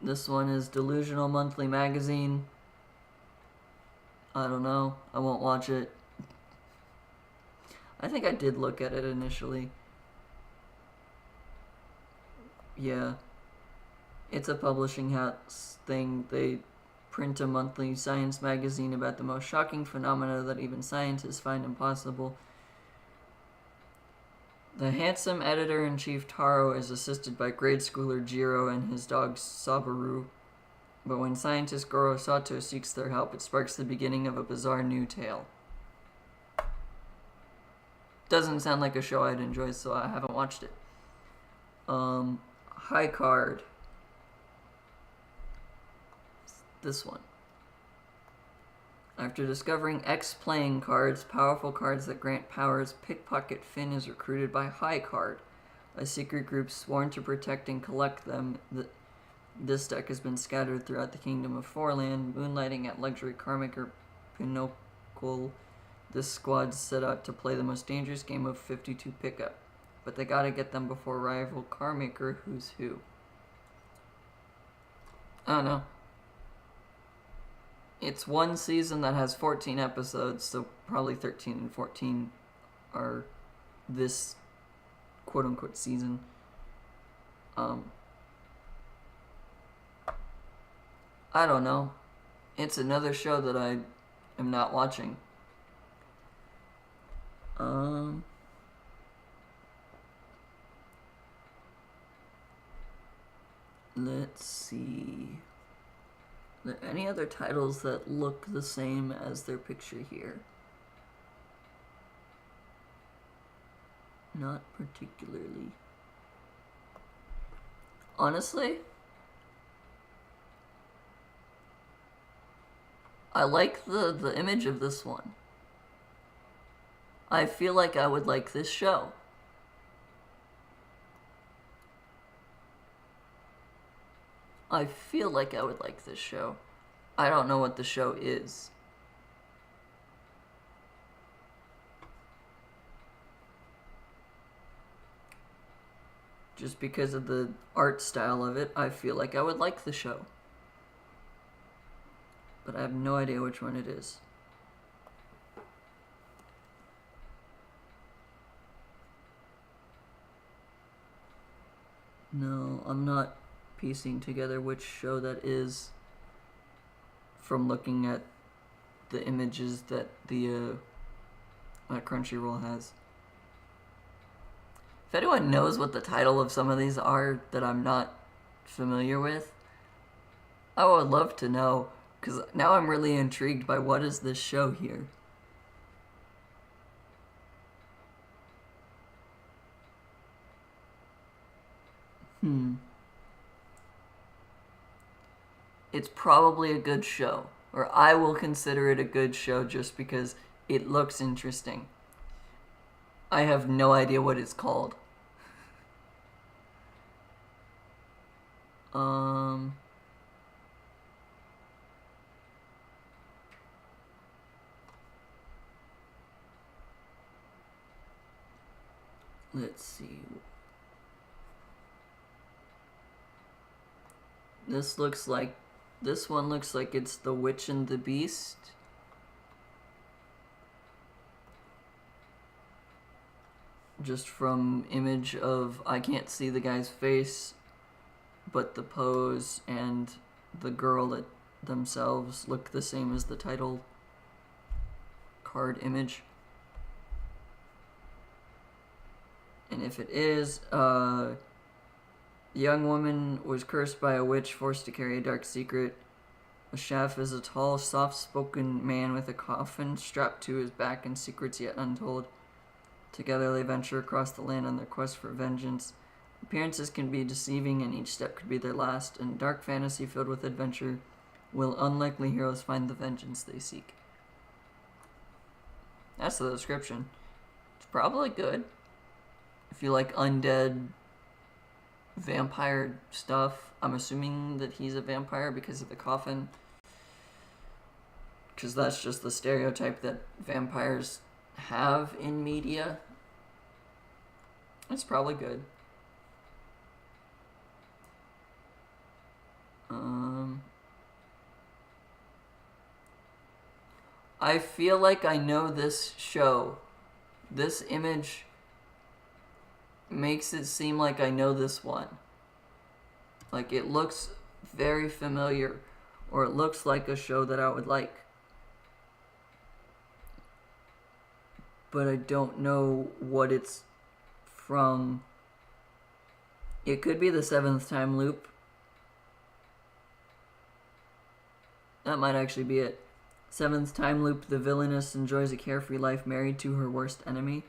This one is Delusional Monthly Magazine. I don't know. I won't watch it. I think I did look at it initially. Yeah. It's a publishing house thing. They print a monthly science magazine about the most shocking phenomena that even scientists find impossible. The handsome editor-in-chief Taro is assisted by grade schooler Jiro and his dog Sabaru. But when scientist Goro Sato seeks their help, it sparks the beginning of a bizarre new tale. Doesn't sound like a show I'd enjoy, so I haven't watched it. High Card. This one. After discovering X playing cards, powerful cards that grant powers, Pickpocket Finn is recruited by High Card, a secret group sworn to protect and collect them. This deck has been scattered throughout the Kingdom of Fourland, moonlighting at luxury Carmaker Pinnacle. This squad's set out to play the most dangerous game of 52 pickup, but they gotta get them before rival Carmaker Who's Who. I don't know. It's one season that has 14 episodes, so probably 13 and 14 are this quote-unquote season. I don't know. It's another show that I am not watching. Let's see. Are there any other titles that look the same as their picture here? Not particularly. Honestly, I like the image of this one. I feel like I would like this show. I feel like I would like this show. I don't know what the show is. Just because of the art style of it, I feel like I would like the show. But I have no idea which one it is. No, I'm not piecing together which show that is from looking at the images that the that Crunchyroll has. If anyone knows what the title of some of these are that I'm not familiar with, I would love to know, because now I'm really intrigued by what is this show here. It's probably a good show, or I will consider it a good show just because it looks interesting. I have no idea what it's called. Let's see. This one looks like it's The Witch and the Beast. Just from image of, I can't see the guy's face, but the pose and the girl themselves look the same as the title card image. And if it is, a young woman was cursed by a witch, forced to carry a dark secret. A chef is a tall, soft-spoken man with a coffin strapped to his back and secrets yet untold. Together they venture across the land on their quest for vengeance. Appearances can be deceiving and each step could be their last. In dark fantasy filled with adventure, will unlikely heroes find the vengeance they seek. That's the description. It's probably good. If you like undead vampire stuff, I'm assuming that he's a vampire because of the coffin. Because that's just the stereotype that vampires have in media. It's probably good. I feel like I know this show. This image makes it seem like I know this one. Like, it looks very familiar, or it looks like a show that I would like. But I don't know what it's from. It could be The Seventh Time Loop. That might actually be it. Seventh Time Loop, the villainess enjoys a carefree life married to her worst enemy.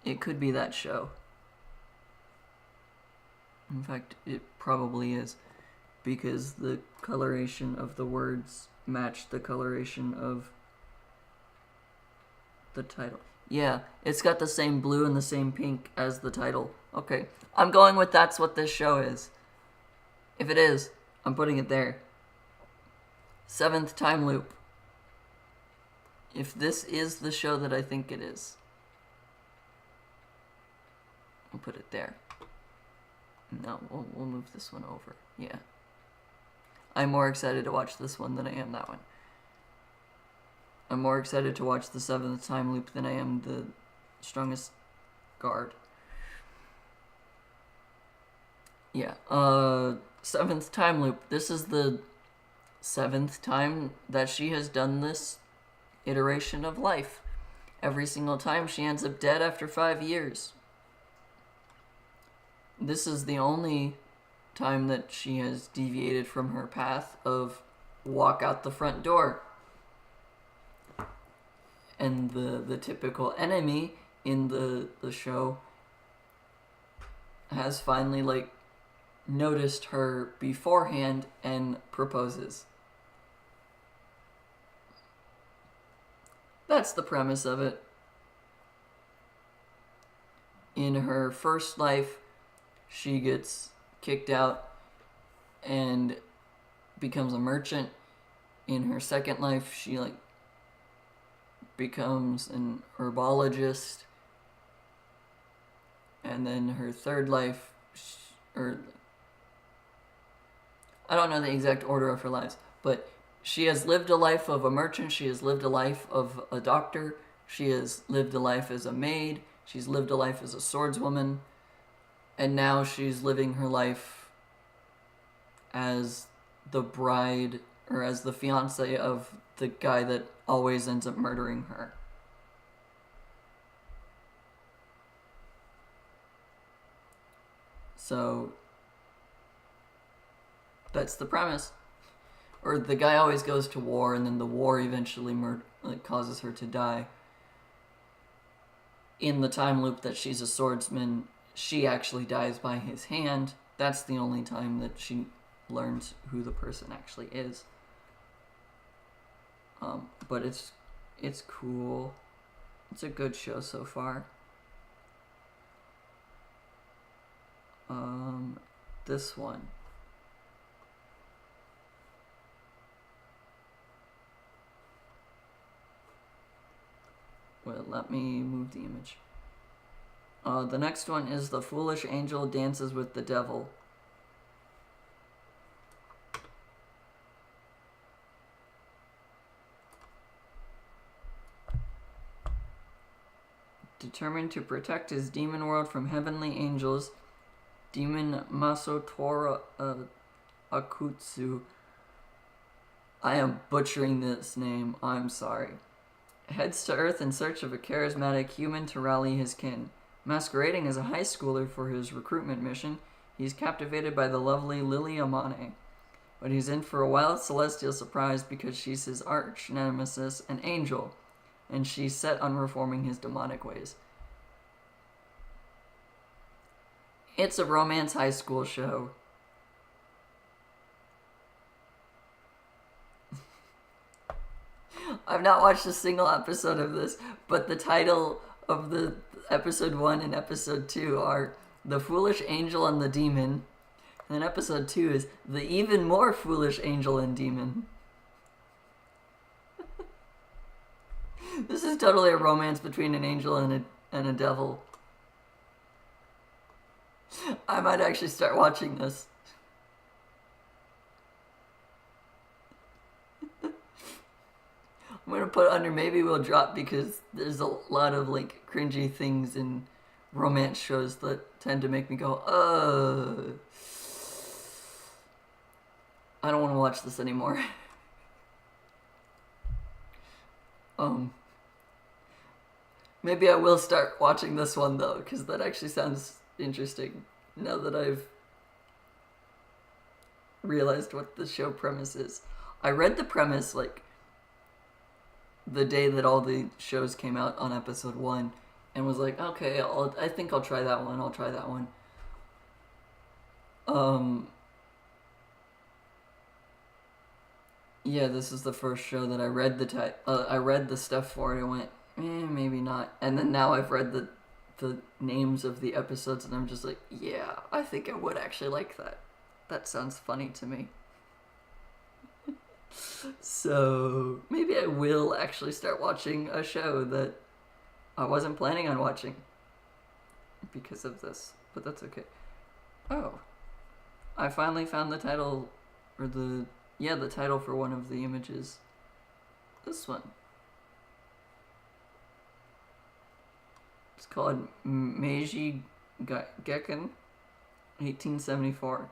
It could be that show. In fact, it probably is, because the coloration of the words match the coloration of the title. Yeah, it's got the same blue and the same pink as the title. Okay, I'm going with that's what this show is. If it is, I'm putting it there. Seventh Time Loop. If this is the show that I think it is, I'll put it there. No, we'll move this one over. Yeah. I'm more excited to watch this one than I am that one. I'm more excited to watch the 7th time loop than I am the strongest guard. Yeah, 7th time loop. This is the 7th time that she has done this iteration of life. Every single time she ends up dead after 5 years. This is the only time that she has deviated from her path of walk out the front door. And the typical enemy in the show has finally, like, noticed her beforehand and proposes. That's the premise of it. In her first life, she gets kicked out and becomes a merchant. In her second life, she, like, becomes an herbologist. And then her third life, I don't know the exact order of her lives, but she has lived a life of a merchant, she has lived a life of a doctor, she has lived a life as a maid, she's lived a life as a swordswoman, and now she's living her life as the bride, or as the fiancé of the guy that always ends up murdering her. So that's the premise. Or the guy always goes to war, and then the war eventually causes her to die. In the time loop that she's a swordsman, she actually dies by his hand. That's the only time that she learns who the person actually is. But it's cool. It's a good show so far. This one. Well, let me move the image. The next one is The Foolish Angel Dances with the Devil. Determined to protect his demon world from heavenly angels, Demon Masatora Akutsu. I am butchering this name, I'm sorry. Heads to Earth in search of a charismatic human to rally his kin. Masquerading as a high schooler for his recruitment mission, he's captivated by the lovely Lily Amane. But he's in for a wild celestial surprise because she's his arch nemesis, an angel, and she's set on reforming his demonic ways. It's a romance high school show. I've not watched a single episode of this, but the title of the episode 1 and episode 2 are The Foolish Angel and the Demon. And then episode 2 is The Even More Foolish Angel and Demon. This is totally a romance between an angel and a devil. I might actually start watching this. I'm gonna put under maybe we'll drop because there's a lot of like cringy things in romance shows that tend to make me go, I don't want to watch this anymore. Maybe I will start watching this one though, because that actually sounds interesting now that I've realized what the show premise is. I read the premise like the day that all the shows came out on episode 1 and was like, okay, I think I'll try that one. Yeah, this is the first show that I read I read the stuff for it and went, maybe not. And then now I've read the names of the episodes and I'm just like, yeah, I think I would actually like that. That sounds funny to me. So maybe I will actually start watching a show that I wasn't planning on watching because of this, but that's okay. Oh, I finally found the title, or the title for one of the images. This one. It's called Meiji Gekken, 1874.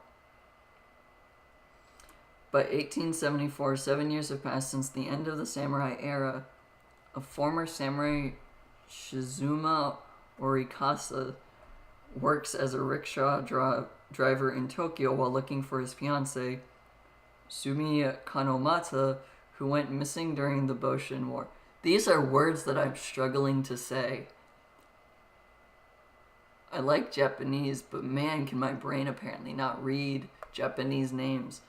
By 1874, 7 years have passed since the end of the samurai era. A former samurai, Shizuma Orikasa, works as a rickshaw driver in Tokyo while looking for his fiancée, Sumi Kanomata, who went missing during the Boshin War. These are words that I'm struggling to say. I like Japanese, but man, can my brain apparently not read Japanese names.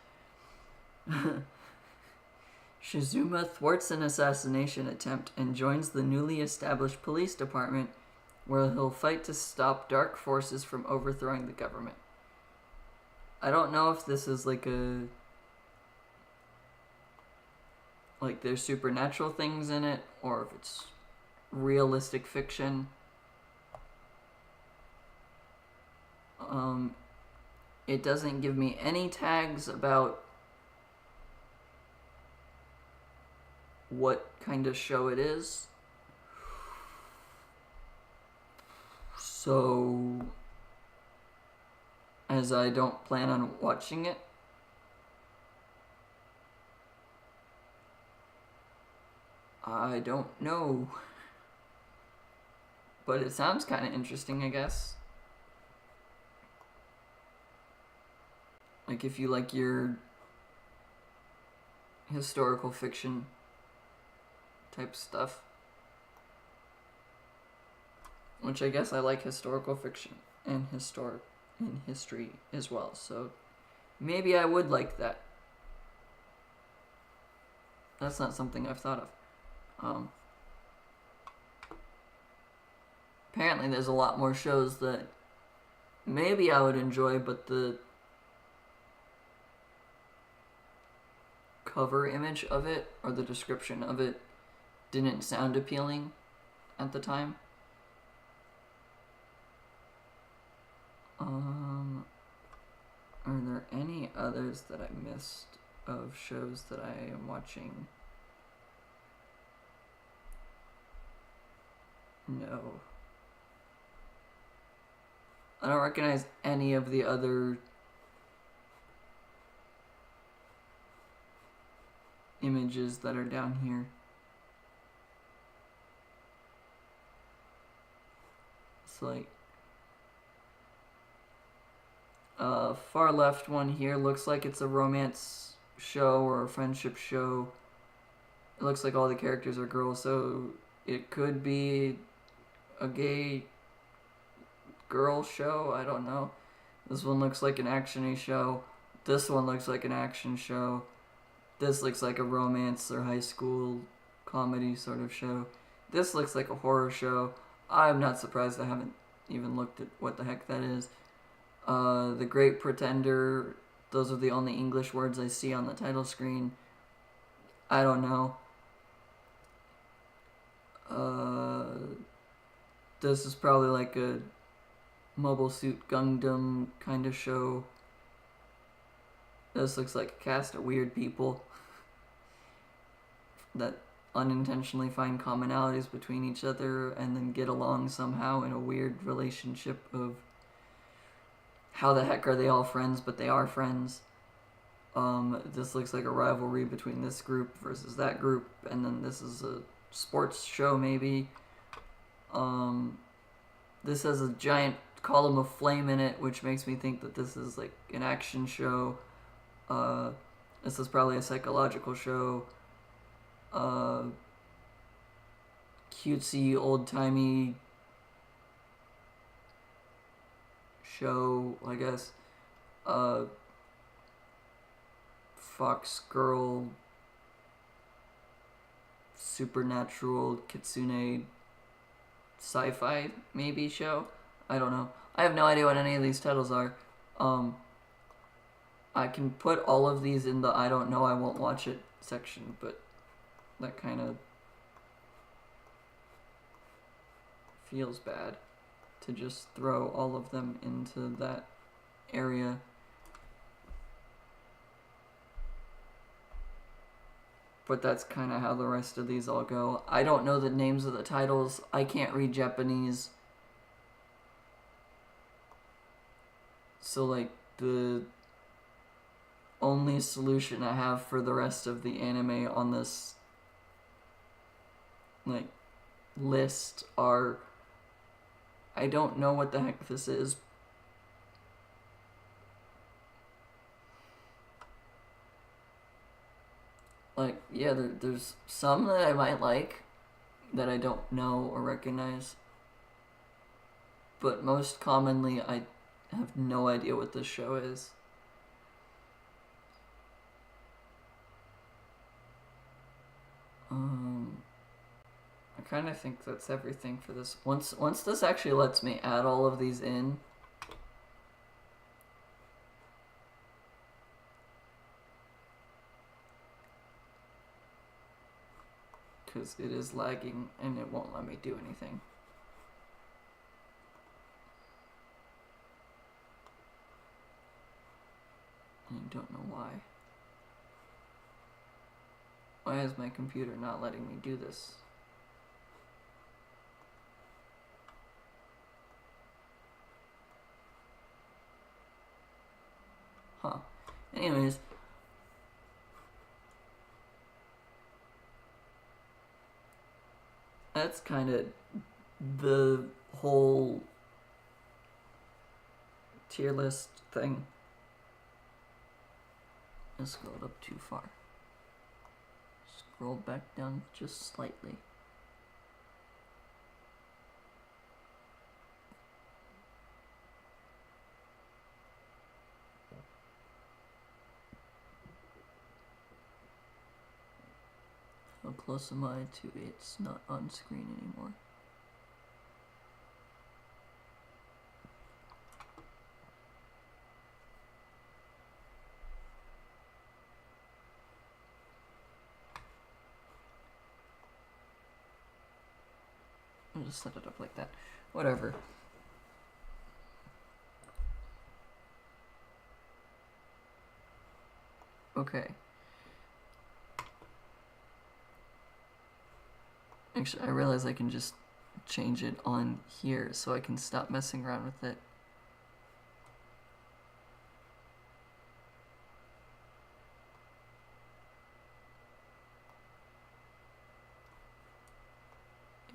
Shizuma thwarts an assassination attempt and joins the newly established police department, where he'll fight to stop dark forces from overthrowing the government. I don't know if this is like there's supernatural things in it, or if it's realistic fiction. It doesn't give me any tags about what kind of show it is. So, as I don't plan on watching it, I don't know. But it sounds kind of interesting, I guess. Like, if you like your historical fiction type stuff. Which I guess I like historical fiction and history as well, so maybe I would like that. That's not something I've thought of. Apparently there's a lot more shows that maybe I would enjoy, but the cover image of it, or the description of it, didn't sound appealing at the time. Are there any others that I missed of shows that I am watching? No. I don't recognize any of the other images that are down here. It's like far left one here looks like it's a romance show or a friendship show. It looks like all the characters are girls, so it could be a gay girl show. I don't know. This one looks like an action-y show. This one looks like an action show. This looks like a romance or high school comedy sort of show. This looks like a horror show. I'm not surprised I haven't even looked at what the heck that is. The Great Pretender, those are the only English words I see on the title screen. I don't know. This is probably like a Mobile Suit Gundam kind of show. This looks like a cast of weird people that unintentionally find commonalities between each other and then get along somehow in a weird relationship of how the heck are they all friends, but they are friends. This looks like a rivalry between this group versus that group, and then this is a sports show maybe. This has a giant column of flame in it, which makes me think that this is like an action show. This is probably a psychological show. Cutesy, old-timey show, I guess. Fox Girl, supernatural, kitsune, sci-fi, maybe, show? I don't know. I have no idea what any of these titles are. I can put all of these in the I don't know, I won't watch it section, but that kind of feels bad to just throw all of them into that area. But that's kind of how the rest of these all go. I don't know the names of the titles. I can't read Japanese. So, like, the only solution I have for the rest of the anime on this, like, list are... I don't know what the heck this is. Like, yeah, there's some that I might like that I don't know or recognize. But most commonly, I have no idea what this show is. I kind of think that's everything for this. Once this actually lets me add all of these in, because it is lagging and it won't let me do anything. I don't know why. Why is my computer not letting me do this? Huh. Anyways. That's kind of the whole tier list thing. I scrolled up too far. Scroll back down just slightly. How close am I to it's not on screen anymore? I'll just set it up like that. Whatever. Okay. Actually, I realize I can just change it on here so I can stop messing around with it.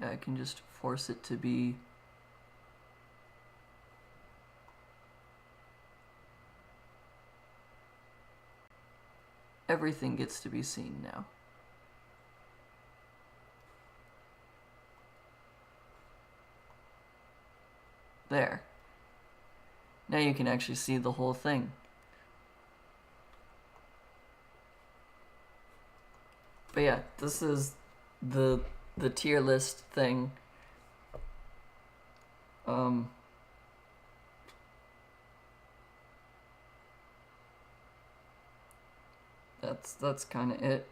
Yeah, I can just force it to be everything gets to be seen now. There. Now you can actually see the whole thing. But yeah, this is the tier list thing. That's kind of it.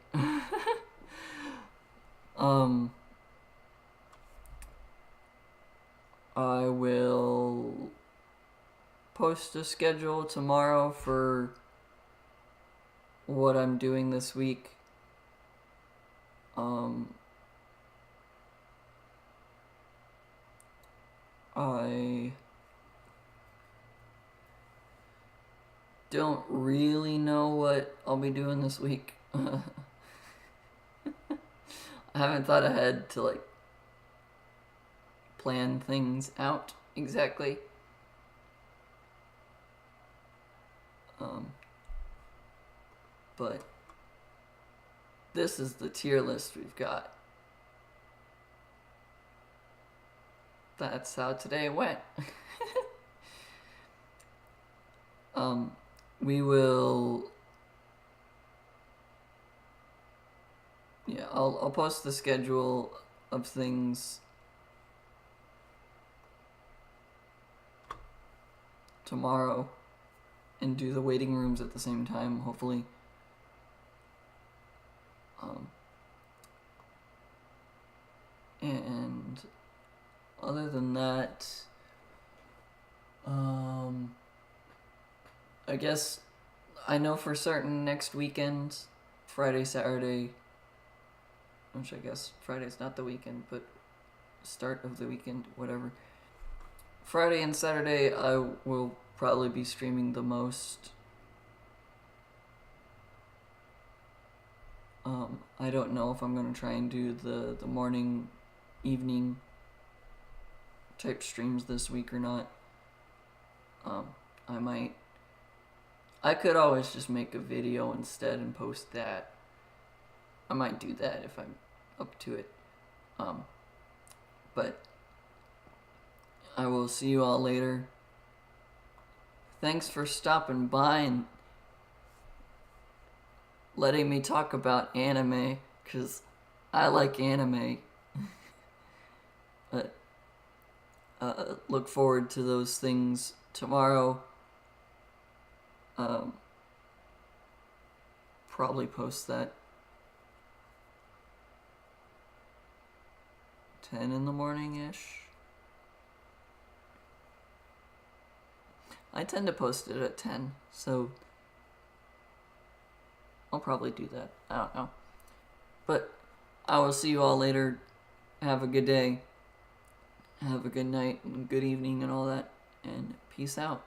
I will post a schedule tomorrow for what I'm doing this week. I don't really know what I'll be doing this week. I haven't thought ahead to like plan things out exactly. But this is the tier list we've got. That's how today went. We will... Yeah, I'll post the schedule of things tomorrow and do the waiting rooms at the same time, hopefully. And other than that, I guess I know for certain next weekend, Friday, Saturday, which I guess Friday's not the weekend, but start of the weekend, whatever. Friday and Saturday, I will probably be streaming the most. I don't know if I'm going to try and do the morning, evening type streams this week or not. I might. I could always just make a video instead and post that. I might do that if I'm up to it. But I will see you all later. Thanks for stopping by and letting me talk about anime, because I like anime. But look forward to those things tomorrow. Probably post that 10 in the morning-ish. I tend to post it at 10, so I'll probably do that. I don't know. But I will see you all later. Have a good day. Have a good night and good evening and all that. And peace out.